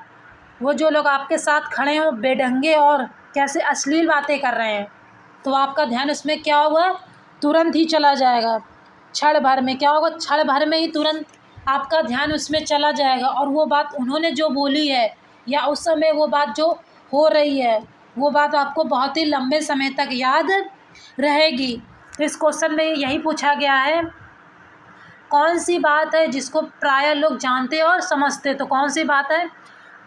Speaker 1: वो जो लोग आपके साथ खड़े हों बेढंगे और कैसे अश्लील बातें कर रहे हैं, तो आपका ध्यान उसमें क्या होगा? तुरंत ही चला जाएगा। क्षण भर में क्या होगा? क्षण भर में ही तुरंत आपका ध्यान उसमें चला जाएगा, और वो बात उन्होंने जो बोली है या उस समय वो बात जो हो रही है वो बात आपको बहुत ही लंबे समय तक याद रहेगी। तो इस क्वेश्चन में यही पूछा गया है, कौन सी बात है जिसको प्रायः लोग जानते और समझते? तो कौन सी बात है?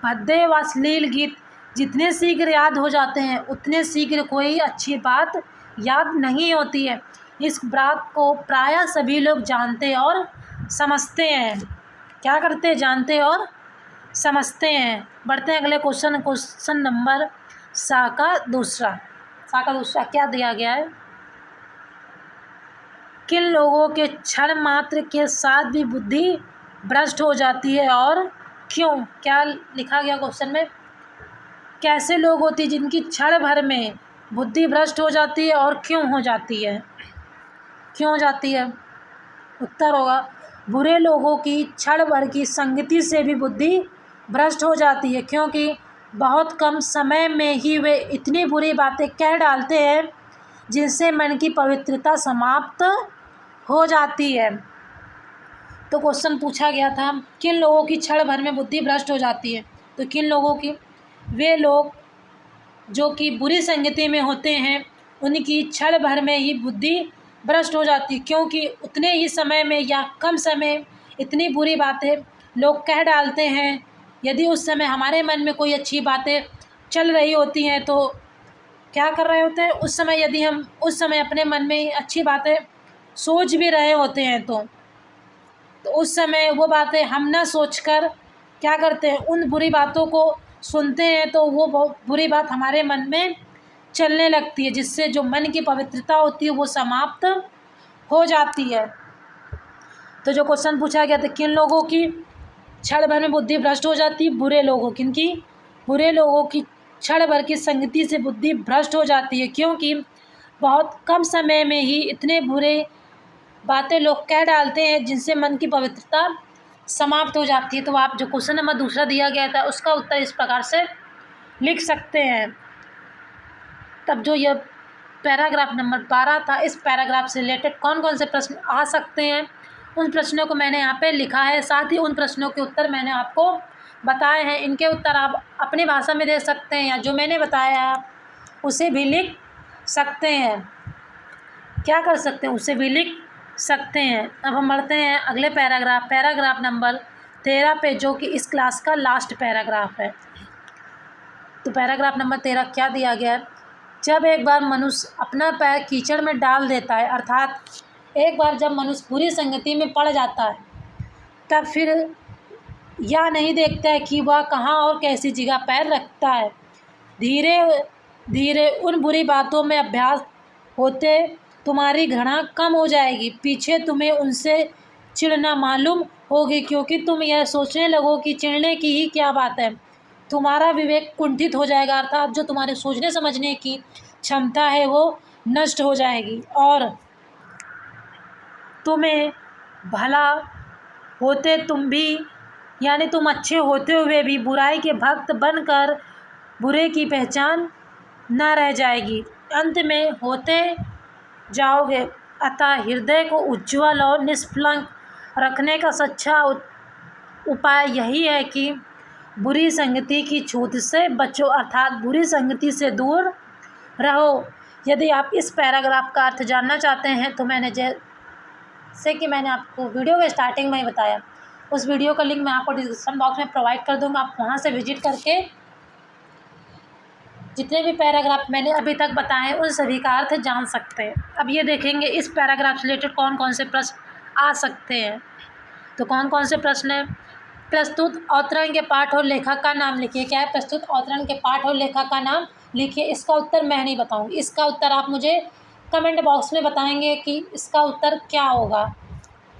Speaker 1: भद्दे व अश्लील गीत जितने शीघ्र याद हो जाते हैं उतने शीघ्र कोई अच्छी बात याद नहीं होती है। इस बात को प्रायः सभी लोग जानते और समझते हैं। क्या करते हैं? जानते और समझते हैं। बढ़ते हैं अगले क्वेश्चन नंबर 7 का दूसरा क्या दिया गया है? किन लोगों के क्षण मात्र के साथ भी बुद्धि भ्रष्ट हो जाती है और क्यों? क्या लिखा गया क्वेश्चन में? कैसे लोग होती हैं जिनकी क्षण भर में बुद्धि भ्रष्ट हो जाती है और क्यों हो जाती है? क्यों हो जाती है? उत्तर होगा, बुरे लोगों की क्षण भर की संगति से भी बुद्धि भ्रष्ट हो जाती है, क्योंकि बहुत कम समय में ही वे इतनी बुरी बातें कह डालते हैं जिनसे मन की पवित्रता समाप्त हो जाती है। तो क्वेश्चन पूछा गया था, किन लोगों की क्षण भर में बुद्धि भ्रष्ट हो जाती है? तो किन लोगों की? वे लोग जो कि बुरी संगति में होते हैं उनकी क्षण भर में ही बुद्धि भ्रष्ट हो जाती है, क्योंकि उतने ही समय में या कम समय इतनी बुरी बातें लोग कह डालते हैं। यदि उस समय हमारे मन में कोई अच्छी बातें चल रही होती हैं तो क्या कर रहे होते हैं? उस समय यदि हम उस समय अपने मन में अच्छी बातें सोच भी रहे होते हैं तो उस समय वो बातें हम ना सोचकर क्या करते हैं? उन बुरी बातों को सुनते हैं, तो वो बहुत बुरी बात हमारे मन में चलने लगती है, जिससे जो मन की पवित्रता होती है वो समाप्त हो जाती है। तो जो क्वेश्चन पूछा गया था, किन लोगों की क्षण भर में बुद्धि भ्रष्ट हो जाती है? बुरे लोगों। किनकी? बुरे लोगों की क्षण भर की संगति से बुद्धि भ्रष्ट हो जाती है, क्योंकि बहुत कम समय में ही इतने बुरे बातें लोग कह डालते हैं जिनसे मन की पवित्रता समाप्त हो जाती है। तो आप जो क्वेश्चन नंबर दूसरा दिया गया था उसका उत्तर इस प्रकार से लिख सकते हैं। तब जो यह पैराग्राफ नंबर 12 था, इस पैराग्राफ से रिलेटेड कौन कौन से प्रश्न आ सकते हैं उन प्रश्नों को मैंने यहाँ पे लिखा है। साथ ही उन प्रश्नों के उत्तर मैंने आपको बताए हैं। इनके उत्तर आप अपनी भाषा में दे सकते हैं या जो मैंने बताया उसे भी लिख सकते हैं। क्या कर सकते हैं, उसे भी लिख सकते हैं। अब हम बढ़ते हैं अगले पैराग्राफ नंबर 13 पे, जो कि इस क्लास का लास्ट पैराग्राफ है। तो पैराग्राफ नंबर 13 क्या दिया गया है? जब एक बार मनुष्य अपना पैर कीचड़ में डाल देता है, अर्थात एक बार जब मनुष्य बुरी संगति में पड़ जाता है, तब फिर यह नहीं देखता है कि वह कहाँ और कैसी जगह पैर रखता है। धीरे धीरे उन बुरी बातों में अभ्यास होते तुम्हारी घृणा कम हो जाएगी। पीछे तुम्हें उनसे चिढ़ना मालूम होगी, क्योंकि तुम यह सोचने लगो कि चिढ़ने की ही क्या बात है। तुम्हारा विवेक कुंठित हो जाएगा, अर्थात जो तुम्हारे सोचने समझने की क्षमता है वो नष्ट हो जाएगी, और तुम्हें भला होते तुम भी, यानी तुम अच्छे होते हुए भी बुराई के भक्त बनकर बुरे की पहचान न रह जाएगी। अंत में होते जाओगे। अतः हृदय को उज्ज्वल और निष्कलंक रखने का सच्चा उपाय यही है कि बुरी संगति की छूत से बचो, अर्थात बुरी संगति से दूर रहो। यदि आप इस पैराग्राफ का अर्थ जानना चाहते हैं तो मैंने जैसे कि मैंने आपको वीडियो के स्टार्टिंग में ही बताया, उस वीडियो का लिंक मैं आपको डिस्क्रिप्शन बॉक्स में प्रोवाइड कर दूँगा। आप वहाँ से विजिट करके जितने भी पैराग्राफ मैंने अभी तक बताए उन सभी का अर्थ जान सकते हैं। अब ये देखेंगे इस पैराग्राफ से रिलेटेड कौन कौन से प्रश्न आ सकते हैं। तो कौन कौन से प्रश्न हैं? प्रस्तुत अवतरण के पाठ और लेखक का नाम लिखिए। क्या है? प्रस्तुत अवतरण के पाठ और लेखक का नाम लिखिए। इसका उत्तर मैं नहीं बताऊंगी, इसका उत्तर आप मुझे कमेंट बॉक्स में बताएंगे कि इसका उत्तर क्या होगा।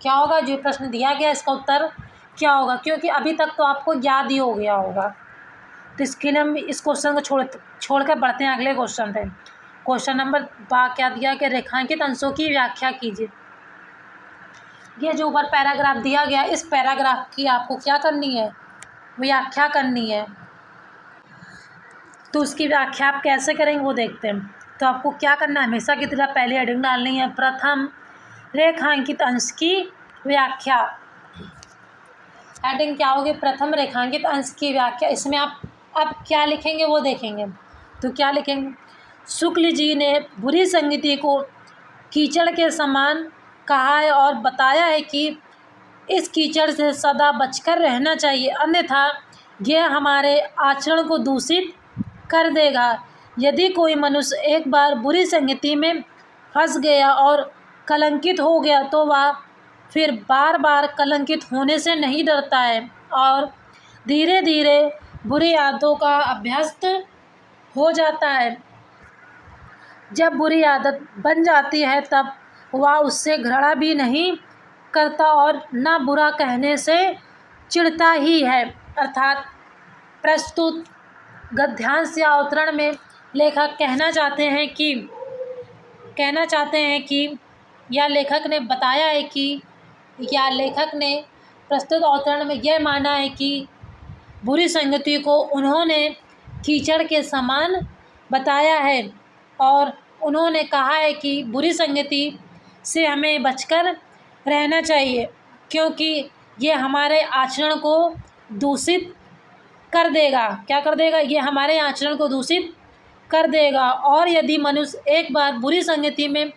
Speaker 1: क्या होगा? जो प्रश्न दिया गया इसका उत्तर क्या होगा, क्योंकि अभी तक तो आपको याद ही हो गया होगा। तो इसके लिए हम इस क्वेश्चन को छोड़कर बढ़ते हैं अगले क्वेश्चन पे। क्वेश्चन नंबर क्या दिया कि रेखांकित अंशों की व्याख्या कीजिए। ये जो ऊपर पैराग्राफ दिया गया, इस पैराग्राफ की आपको क्या करनी है? व्याख्या करनी है। तो उसकी व्याख्या आप कैसे करेंगे वो देखते हैं। तो आपको क्या करना है? हमेशा की तरह पहले हेडिंग डालनी है, प्रथम रेखांकित अंश की व्याख्या। हेडिंग क्या होगी? प्रथम रेखांकित अंश की व्याख्या। इसमें आप अब क्या लिखेंगे वो देखेंगे। तो क्या लिखेंगे? शुक्ल जी ने बुरी संगति को कीचड़ के समान कहा है और बताया है कि इस कीचड़ से सदा बचकर रहना चाहिए, अन्यथा यह हमारे आचरण को दूषित कर देगा। यदि कोई मनुष्य एक बार बुरी संगति में फंस गया और कलंकित हो गया तो वह फिर बार बार कलंकित होने से नहीं डरता है और धीरे धीरे बुरी आदतों का अभ्यस्त हो जाता है। जब बुरी आदत बन जाती है तब वह उससे घृणा भी नहीं करता और न बुरा कहने से चिढ़ता ही है। अर्थात प्रस्तुत गद्यांश या अवतरण में लेखक कहना चाहते हैं कि या लेखक ने बताया है कि या लेखक ने प्रस्तुत अवतरण में यह माना है कि बुरी संगति को उन्होंने कीचड़ के समान बताया है और उन्होंने कहा है कि बुरी संगति से हमें बचकर रहना चाहिए, क्योंकि ये हमारे आचरण को दूषित कर देगा। क्या कर देगा? ये हमारे आचरण को दूषित कर देगा। और यदि मनुष्य एक बार बुरी संगति में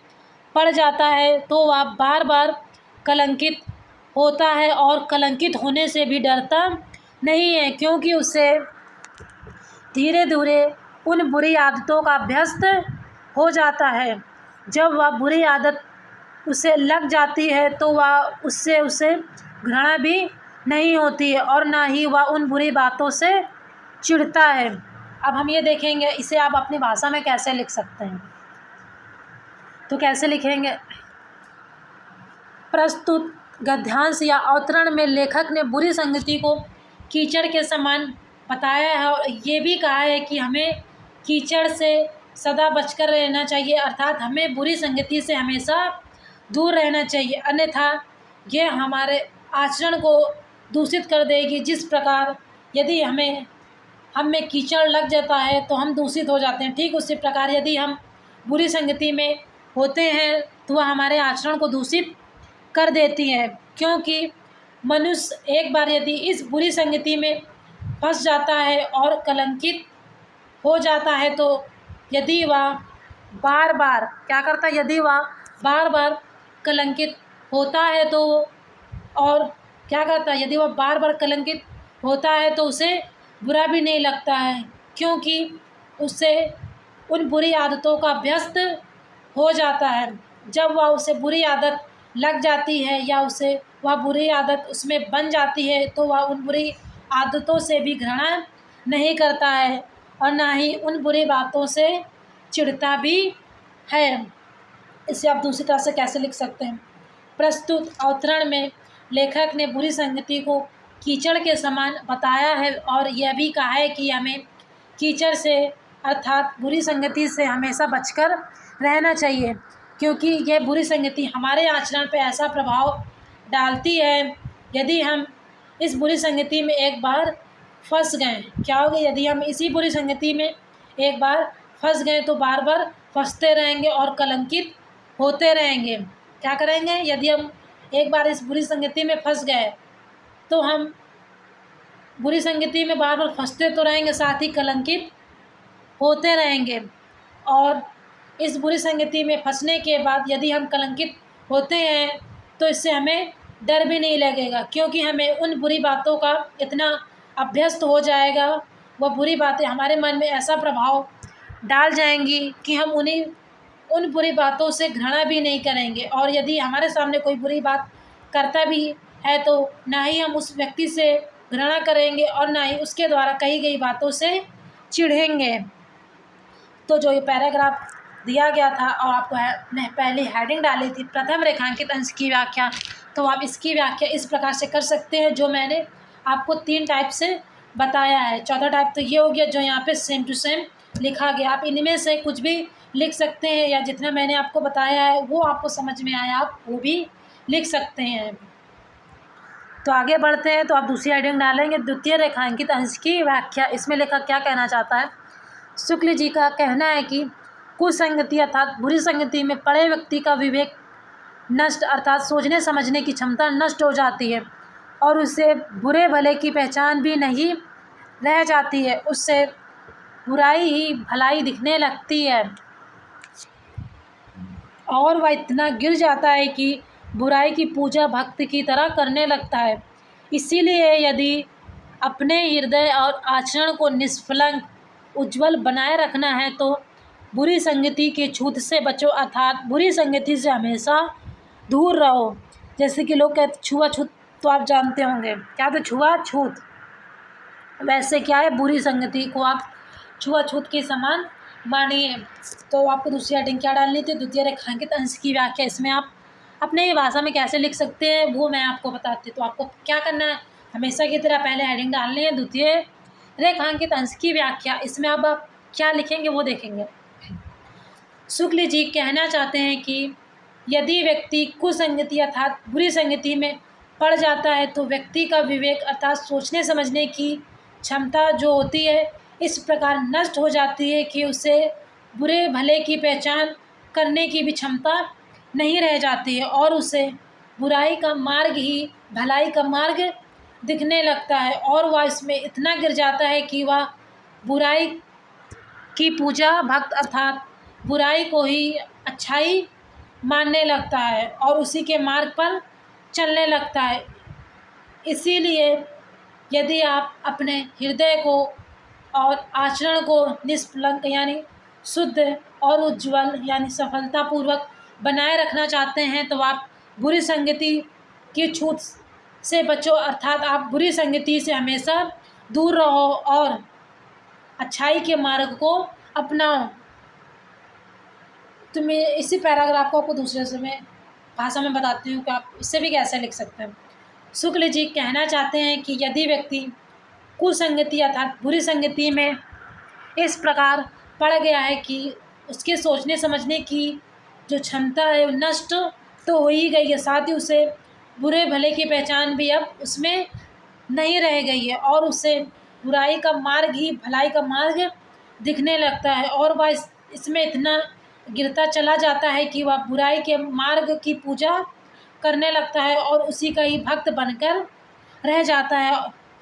Speaker 1: पड़ जाता है तो वह बार बार कलंकित होता है और कलंकित होने से भी डरता नहीं है, क्योंकि उससे धीरे धीरे उन बुरी आदतों का अभ्यस्त हो जाता है। जब वह बुरी आदत उसे लग जाती है तो वह उसे घृणा भी नहीं होती है और ना ही वह उन बुरी बातों से चिढ़ता है। अब हम ये देखेंगे इसे आप अपनी भाषा में कैसे लिख सकते हैं। तो कैसे लिखेंगे? प्रस्तुत गद्यांश या अवतरण में लेखक ने बुरी संगति को कीचड़ के समान बताया है और ये भी कहा है कि हमें कीचड़ से सदा बचकर रहना चाहिए, अर्थात हमें बुरी संगति से हमेशा दूर रहना चाहिए, अन्यथा ये हमारे आचरण को दूषित कर देगी। जिस प्रकार यदि हम में कीचड़ लग जाता है तो हम दूषित हो जाते हैं, ठीक उसी प्रकार यदि हम बुरी संगति में होते हैं तो वह हमारे आचरण को दूषित कर देती है। क्योंकि मनुष्य एक बार यदि इस बुरी संगति में फंस जाता है और कलंकित हो जाता है तो यदि वह बार बार क्या करता है, यदि वह बार बार कलंकित होता है तो और क्या करता है, यदि वह बार बार कलंकित होता है तो उसे बुरा भी नहीं लगता है, क्योंकि उससे उन बुरी आदतों का अभ्यस्त हो जाता है। जब वह उसे बुरी आदत लग जाती है या उसे वह बुरी आदत उसमें बन जाती है तो वह उन बुरी आदतों से भी घृणा नहीं करता है और ना ही उन बुरी बातों से चिढ़ता भी है। इसे आप दूसरी तरह से कैसे लिख सकते हैं? प्रस्तुत अवतरण में लेखक ने बुरी संगति को कीचड़ के समान बताया है और यह भी कहा है कि हमें कीचड़ से अर्थात बुरी संगति से हमेशा बचकर रहना चाहिए, क्योंकि यह बुरी संगति हमारे आचरण पर ऐसा प्रभाव डालती है। यदि हम इस बुरी संगति में एक बार फंस गए, क्या होगा, यदि हम इसी बुरी संगति में एक बार फंस गए तो बार बार फंसते रहेंगे और कलंकित होते रहेंगे। क्या करेंगे, यदि हम एक बार इस बुरी संगति में फंस गए तो हम बुरी संगति में बार बार फंसते तो रहेंगे, साथ ही कलंकित होते रहेंगे। और इस बुरी संगति में फंसने के बाद यदि हम कलंकित होते हैं तो इससे हमें डर भी नहीं लगेगा, क्योंकि हमें उन बुरी बातों का इतना अभ्यस्त हो जाएगा, वह बुरी बातें हमारे मन में ऐसा प्रभाव डाल जाएंगी कि हम उन बुरी बातों से घृणा भी नहीं करेंगे। और यदि हमारे सामने कोई बुरी बात करता भी है तो ना ही हम उस व्यक्ति से घृणा करेंगे और ना ही उसके द्वारा कही गई बातों से चिढ़ेंगे। तो जो ये पैराग्राफ दिया गया था और आपको पहली हेडिंग डाली थी प्रथम रेखांकित अंश की व्याख्या, तो आप इसकी व्याख्या इस प्रकार से कर सकते हैं जो मैंने आपको 3 टाइप से बताया है। चौथा टाइप तो ये हो गया जो यहाँ पे सेम टू सेम लिखा गया। आप इनमें से कुछ भी लिख सकते हैं या जितना मैंने आपको बताया है वो आपको समझ में आया आप वो भी लिख सकते हैं। तो आगे बढ़ते हैं। तो आप दूसरी हेडिंग डालेंगे द्वितीय रेखांकित अंश की व्याख्या। इसमें लेखक क्या कहना चाहता है? शुक्ल जी का कहना है कि कुसंगति अर्थात बुरी संगति में पड़े व्यक्ति का विवेक नष्ट अर्थात सोचने समझने की क्षमता नष्ट हो जाती है और उसे बुरे भले की पहचान भी नहीं रह जाती है, उससे बुराई ही भलाई दिखने लगती है और वह इतना गिर जाता है कि बुराई की पूजा भक्त की तरह करने लगता है। इसीलिए यदि अपने हृदय और आचरण को निष्कलंक उज्जवल बनाए रखना है तो बुरी संगति के छूत से बचो, अर्थात बुरी संगति से हमेशा दूर रहो। जैसे कि लोग कहते छुआछूत, तो आप जानते होंगे क्या, तो छुआछूत वैसे क्या है, बुरी संगति को आप छुआछूत के समान मानिए। तो आपको दूसरी हेडिंग क्या डालनी थी? द्वितीय रेखांकित अंश की व्याख्या। इसमें आप अपने भाषा में कैसे लिख सकते हैं वो मैं आपको बताती हूँ। तो आपको क्या करना है, हमेशा की तरह पहले हेडिंग डालनी है द्वितीय रेखांकित अंश की व्याख्या। इसमें अब आप क्या लिखेंगे वो देखेंगे। शुक्ल जी कहना चाहते हैं कि यदि व्यक्ति कुसंगति अर्थात बुरी संगति में पड़ जाता है तो व्यक्ति का विवेक अर्थात सोचने समझने की क्षमता जो होती है इस प्रकार नष्ट हो जाती है कि उसे बुरे भले की पहचान करने की भी क्षमता नहीं रह जाती है और उसे बुराई का मार्ग ही भलाई का मार्ग दिखने लगता है और वह इसमें इतना गिर जाता है कि वह बुराई की पूजा भक्त अर्थात बुराई को ही अच्छाई मानने लगता है और उसी के मार्ग पर चलने लगता है। इसीलिए यदि आप अपने हृदय को और आचरण को निष्कलंक यानी शुद्ध और उज्जवल यानी सफलतापूर्वक बनाए रखना चाहते हैं तो आप बुरी संगति की छूत से बचो, अर्थात आप बुरी संगति से हमेशा दूर रहो और अच्छाई के मार्ग को अपनाओ। तो मैं इसी पैराग्राफ को आपको दूसरे से मैं भाषा में बताती हूँ कि आप इससे भी कैसे लिख सकते हैं। शुक्ल जी कहना चाहते हैं कि यदि व्यक्ति कुसंगति अर्थात बुरी संगति में इस प्रकार पड़ गया है कि उसके सोचने समझने की जो क्षमता है वो नष्ट तो हो ही गई है, साथ ही उसे बुरे भले की पहचान भी अब उसमें नहीं रह गई है और उसे बुराई का मार्ग ही भलाई का मार्ग दिखने लगता है और वह इसमें इतना गिरता चला जाता है कि वह बुराई के मार्ग की पूजा करने लगता है और उसी का ही भक्त बनकर रह जाता है।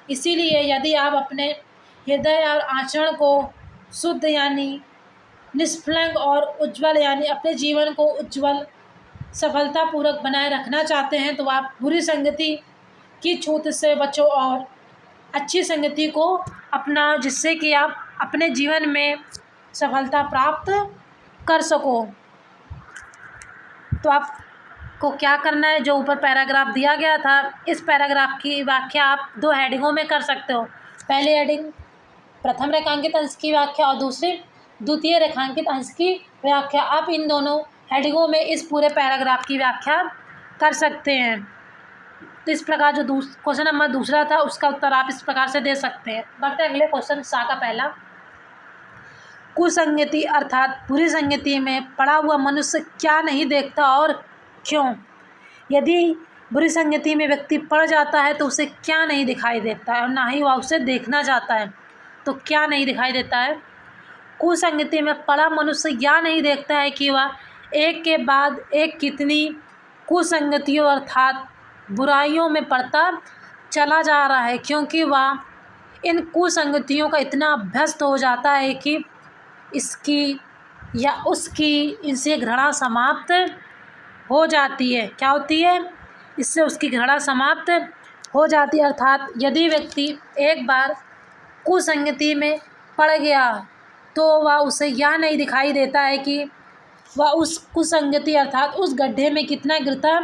Speaker 1: इसीलिए यदि आप अपने हृदय और आचरण को शुद्ध यानी निष्कलंक और उज्जवल यानी अपने जीवन को उज्जवल सफलतापूर्वक बनाए रखना चाहते हैं तो आप बुरी संगति की छूत से बचो और अच्छी संगति को अपना, जिससे कि आप अपने जीवन में सफलता प्राप्त कर सको। तो आपको क्या करना है, जो ऊपर पैराग्राफ दिया गया था इस पैराग्राफ की व्याख्या आप 2 हेडिंगों में कर सकते हो। पहली हेडिंग प्रथम रेखांकित अंश की व्याख्या और दूसरी द्वितीय रेखांकित अंश की व्याख्या। आप इन दोनों हेडिंगों में इस पूरे पैराग्राफ की व्याख्या कर सकते हैं। तो इस प्रकार जो क्वेश्चन नंबर दूसरा था उसका उत्तर आप इस प्रकार से दे सकते हैं। बढ़ते हैं अगले क्वेश्चन सा का पहला। कुसंगति अर्थात बुरी संगति में पड़ा हुआ मनुष्य क्या नहीं देखता और क्यों? यदि बुरी संगति में व्यक्ति पड़ जाता है तो उसे क्या नहीं दिखाई देता है और ना ही वह उसे देखना चाहता है। तो क्या नहीं दिखाई देता है? कुसंगति में पड़ा मनुष्य यह नहीं देखता है कि वह एक के बाद एक कितनी कुसंगतियों अर्थात बुराइयों में पड़ता चला जा रहा है, क्योंकि वह इन कुसंगतियों का इतना अभ्यस्त हो जाता है कि इसकी या उसकी इनसे घृणा समाप्त हो जाती है। क्या होती है? इससे उसकी घृणा समाप्त हो जाती है। अर्थात यदि व्यक्ति एक बार कुसंगति में पड़ गया तो वह उसे यह नहीं दिखाई देता है कि वह उस कुसंगति अर्थात उस गड्ढे में कितना गिरता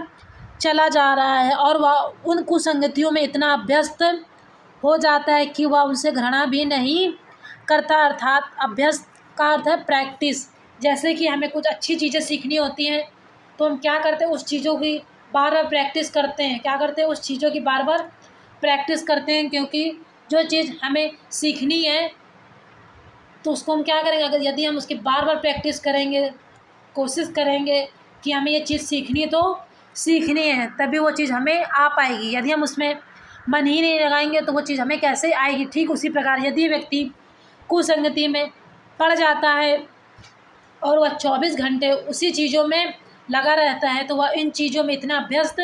Speaker 1: चला जा रहा है और वह उन कुसंगतियों में इतना अभ्यस्त हो जाता है कि वह उनसे घृणा भी नहीं करता। अर्थात अभ्यस्त का अर्थ है प्रैक्टिस। जैसे कि हमें कुछ अच्छी चीज़ें सीखनी होती हैं तो हम क्या करते हैं, उस चीज़ों की बार बार प्रैक्टिस करते हैं। क्या करते हैं? उस चीज़ों की बार बार प्रैक्टिस करते हैं, क्योंकि जो चीज़ हमें सीखनी है तो उसको हम क्या करेंगे, अगर यदि हम उसकी बार बार प्रैक्टिस करेंगे, कोशिश करेंगे कि हमें ये चीज़ सीखनी है तो सीखनी है, तभी वो चीज़ हमें आ पाएगी। यदि हम उसमें मन ही नहीं लगाएंगे तो वो चीज़ हमें कैसे आएगी। ठीक उसी प्रकार यदि व्यक्ति कुसंगति में पड़ जाता है और वह 24 घंटे उसी चीज़ों में लगा रहता है तो वह इन चीज़ों में इतना व्यस्त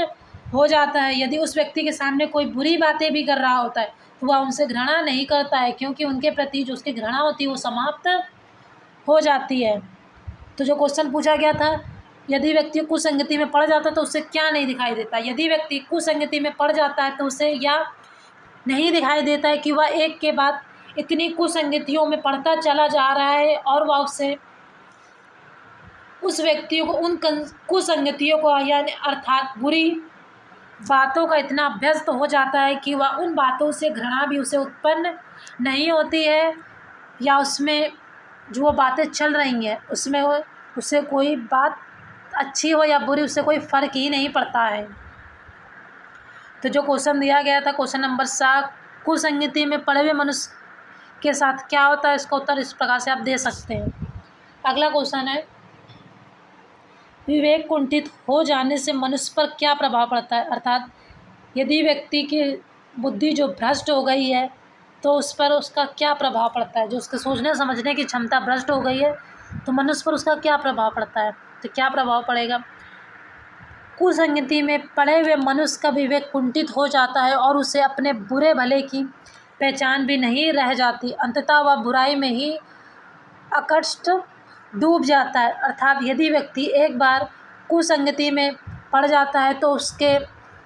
Speaker 1: हो जाता है। यदि उस व्यक्ति के सामने कोई बुरी बातें भी कर रहा होता है तो वह उनसे घृणा नहीं करता है, क्योंकि उनके प्रति जो उसकी घृणा होती है वो समाप्त हो जाती है। तो जो क्वेश्चन पूछा गया था, यदि व्यक्ति कुसंगति में पड़ जाता है तो उसे क्या नहीं दिखाई देता? यदि व्यक्ति कुसंगति में पड़ जाता है तो उसे यह नहीं दिखाई देता है कि वह एक के बाद इतनी कुसंगतियों में पड़ता चला जा रहा है और वह उस व्यक्तियों को उन कुसंगतियों को यानी अर्थात बुरी बातों का इतना अभ्यस्त हो जाता है कि वह उन बातों से घृणा भी उसे उत्पन्न नहीं होती है, या उसमें जो वो बातें चल रही हैं उसमें उससे कोई बात अच्छी हो या बुरी उससे कोई फ़र्क ही नहीं पड़ता है। तो जो क्वेश्चन दिया गया था क्वेश्चन नंबर 7, कुसंगति में पड़े हुए मनुष्य के साथ क्या होता है, इसका उत्तर इस प्रकार से आप दे सकते हैं। अगला क्वेश्चन है, विवेक कुंठित हो जाने से मनुष्य पर क्या प्रभाव पड़ता है? अर्थात यदि व्यक्ति की बुद्धि जो भ्रष्ट हो गई है तो उस पर उसका क्या प्रभाव पड़ता है? जो उसके सोचने समझने की क्षमता भ्रष्ट हो गई है तो मनुष्य पर उसका क्या प्रभाव पड़ता है? तो क्या प्रभाव पड़ेगा? कुसंगति में पड़े हुए मनुष्य का विवेक कुंठित हो जाता है और उसे अपने बुरे भले की पहचान भी नहीं रह जाती। अंततः वह बुराई में ही अकस्ट डूब जाता है। अर्थात यदि व्यक्ति एक बार कुसंगति में पड़ जाता है तो उसके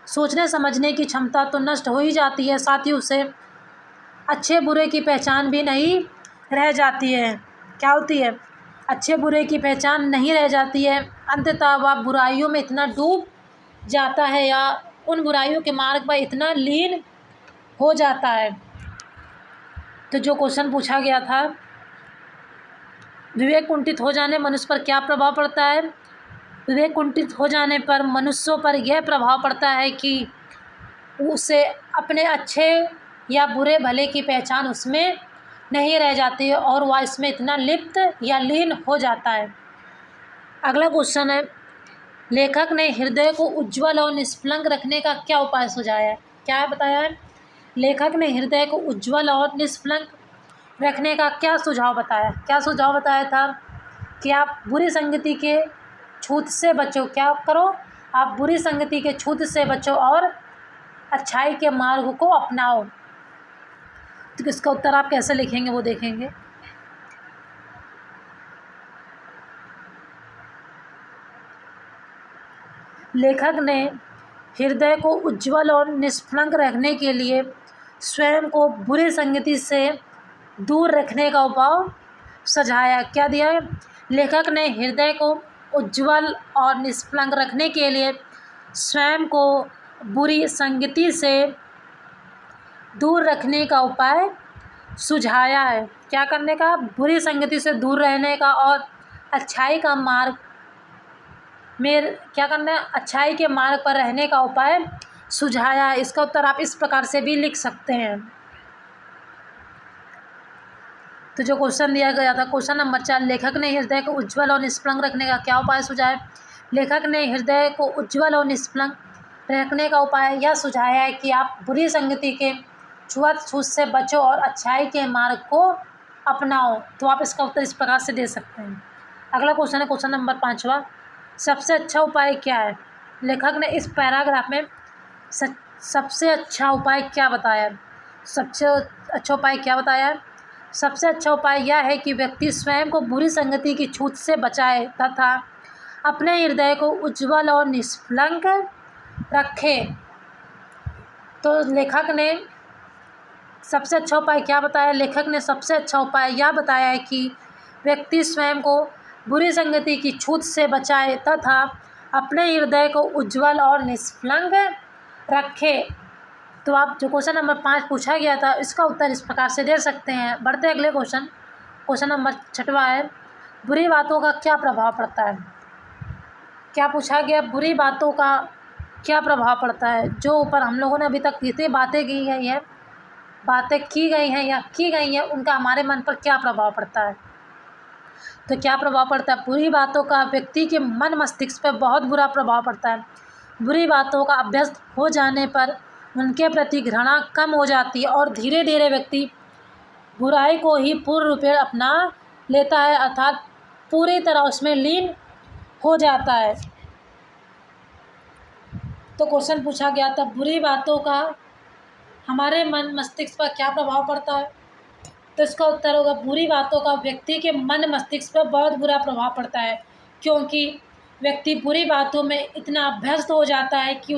Speaker 1: सोचने समझने की क्षमता तो नष्ट हो ही जाती है, साथ ही उसे अच्छे बुरे की पहचान भी नहीं रह जाती है। क्या होती है? अच्छे बुरे की पहचान नहीं रह जाती है। अंततः वह बुराइयों में इतना डूब जाता है या उन बुराइयों के मार्ग पर इतना लीन हो जाता है। तो जो क्वेश्चन पूछा गया था, विवेक कुंठित हो जाने मनुष्य पर क्या प्रभाव पड़ता है? विवेक कुंठित हो जाने पर मनुष्यों पर यह प्रभाव पड़ता है कि उसे अपने अच्छे या बुरे भले की पहचान उसमें नहीं रह जाती है और वह इसमें इतना लिप्त या लीन हो जाता है। अगला क्वेश्चन है, लेखक ने हृदय को उज्ज्वल और निष्कलंक रखने का क्या उपाय सुझाया है? क्या है बताया है? लेखक ने हृदय को उज्ज्वल और निष्कलंक रखने का क्या सुझाव बताया? क्या सुझाव बताया था कि आप बुरी संगति के छूत से बचो। क्या करो? आप बुरी संगति के छूत से बचो और अच्छाई के मार्ग को अपनाओ। तो इसका उत्तर आप कैसे लिखेंगे वो देखेंगे। लेखक ने हृदय को उज्ज्वल और निष्कलंक रखने के लिए स्वयं को बुरी संगति से दूर रखने का उपाय सुझाया। क्या दिया है? लेखक ने हृदय को उज्ज्वल और निष्कलंक रखने के लिए स्वयं को बुरी संगति से दूर रखने का उपाय सुझाया है। क्या करने का? बुरी संगति से दूर रहने का और अच्छाई का मार्ग में क्या करना है? अच्छाई के मार्ग पर रहने का उपाय सुझाया है। इसका उत्तर आप इस प्रकार से भी लिख सकते हैं। तो जो क्वेश्चन दिया गया था, क्वेश्चन नंबर 4, लेखक ने हृदय को उज्ज्वल और निष्कलंक रखने का क्या उपाय सुझाया? लेखक ने हृदय को उज्ज्वल और निष्कलंक रखने का उपाय यह सुझाया है कि आप बुरी संगति के छूत से बचो और अच्छाई के मार्ग को अपनाओ। तो आप इसका उत्तर इस प्रकार से दे सकते हैं। अगला क्वेश्चन है क्वेश्चन नंबर 5वां, सबसे अच्छा उपाय क्या है? लेखक ने इस पैराग्राफ में सबसे अच्छा उपाय क्या बताया? सबसे अच्छा उपाय क्या बताया है? सबसे अच्छा उपाय यह है कि व्यक्ति स्वयं को बुरी संगति की छूत से बचाए तथा अपने हृदय को उज्ज्वल और निष्कलंक रखे। तो लेखक ने सबसे अच्छा उपाय क्या बताया? लेखक ने सबसे अच्छा उपाय यह बताया है कि व्यक्ति स्वयं को बुरी संगति की छूत से बचाए तथा अपने हृदय को उज्ज्वल और निष्कलंक रखे। तो आप जो क्वेश्चन नंबर 5 पूछा गया था इसका उत्तर इस प्रकार से दे सकते हैं। बढ़ते अगले क्वेश्चन, क्वेश्चन नंबर 6वां है, बुरी बातों का क्या प्रभाव पड़ता है? क्या पूछा गया? बुरी बातों का क्या प्रभाव पड़ता है? जो ऊपर हम लोगों ने अभी तक जितनी बातें की गई हैं उनका हमारे मन पर क्या प्रभाव पड़ता है? तो क्या प्रभाव पड़ता है? बुरी बातों का व्यक्ति के मन मस्तिष्क पर बहुत बुरा प्रभाव पड़ता है। बुरी बातों का अभ्यस्त हो जाने पर उनके प्रति घृणा कम हो जाती है और धीरे धीरे व्यक्ति बुराई को ही पूर्ण रूपेण अपना लेता है, अर्थात पूरी तरह उसमें लीन हो जाता है। तो क्वेश्चन पूछा गया था, बुरी बातों का हमारे मन मस्तिष्क पर क्या प्रभाव पड़ता है? तो इसका उत्तर होगा, बुरी बातों का व्यक्ति के मन मस्तिष्क पर बहुत बुरा प्रभाव पड़ता है, क्योंकि व्यक्ति बुरी बातों में इतना अभ्यस्त हो जाता है कि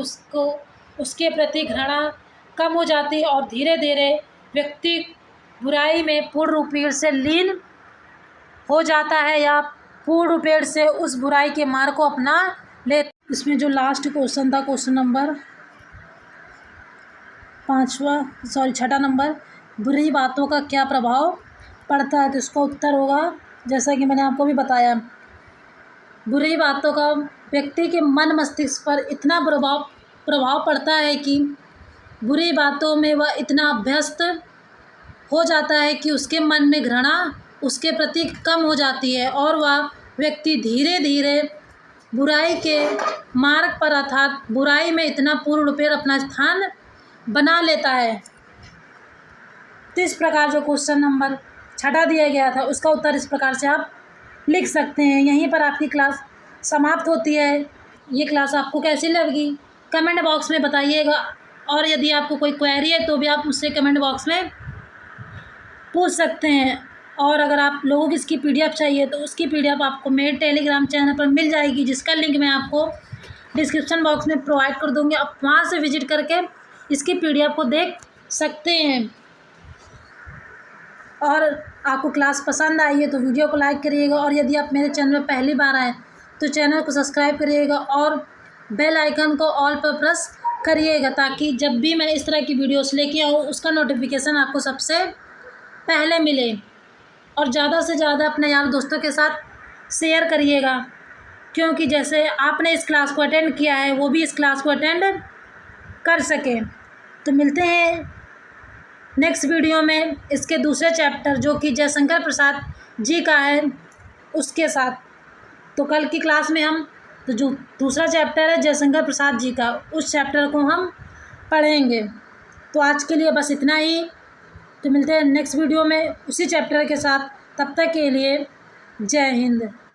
Speaker 1: उसके प्रति घृणा कम हो जाती है और धीरे धीरे व्यक्ति बुराई में पूर्ण रूपेण से लीन हो जाता है या पूर्ण रूपेण से उस बुराई के मार्ग को अपना ले। इसमें जो लास्ट क्वेश्चन था, क्वेश्चन नंबर 6 नंबर, बुरी बातों का क्या प्रभाव पड़ता है? तो इसका उत्तर होगा, जैसा कि मैंने आपको भी बताया, बुरी बातों का व्यक्ति के मन मस्तिष्क पर इतना प्रभाव पड़ता है कि बुरी बातों में वह इतना अभ्यस्त हो जाता है कि उसके मन में घृणा उसके प्रति कम हो जाती है और वह व्यक्ति धीरे धीरे बुराई के मार्ग पर अर्थात बुराई में इतना पूर्ण रूपेण अपना स्थान बना लेता है। तो इस प्रकार जो क्वेश्चन नंबर 6 दिया गया था उसका उत्तर इस प्रकार से आप लिख सकते हैं। यहीं पर आपकी क्लास समाप्त होती है। ये क्लास आपको कैसी लगी कमेंट बॉक्स में बताइएगा, और यदि आपको कोई क्वेरी है तो भी आप मुझसे कमेंट बॉक्स में पूछ सकते हैं। और अगर आप लोगों की इसकी PDF चाहिए तो उसकी PDF आपको मेरे टेलीग्राम चैनल पर मिल जाएगी, जिसका लिंक मैं आपको डिस्क्रिप्शन बॉक्स में प्रोवाइड कर दूँगी। आप वहाँ से विजिट करके इसकी PDF को देख सकते हैं। और आपको क्लास पसंद आई है तो वीडियो को लाइक करिएगा, और यदि आप मेरे चैनल में पहली बार आए तो चैनल को सब्सक्राइब करिएगा और बेल आइकन को ऑल पर प्रेस करिएगा, ताकि जब भी मैं इस तरह की वीडियोस लेके आऊँ उसका नोटिफिकेशन आपको सबसे पहले मिले। और ज़्यादा से ज़्यादा अपने यार दोस्तों के साथ शेयर करिएगा, क्योंकि जैसे आपने इस क्लास को अटेंड किया है वो भी इस क्लास को अटेंड कर सकें। तो मिलते हैं नेक्स्ट वीडियो में इसके दूसरे चैप्टर जो कि जयशंकर प्रसाद जी का है उसके साथ, तो कल की क्लास में हम तो जो दूसरा चैप्टर है जयशंकर प्रसाद जी का उस चैप्टर को हम पढ़ेंगे। तो आज के लिए बस इतना ही, तो मिलते हैं नेक्स्ट वीडियो में उसी चैप्टर के साथ। तब तक के लिए जय हिंद।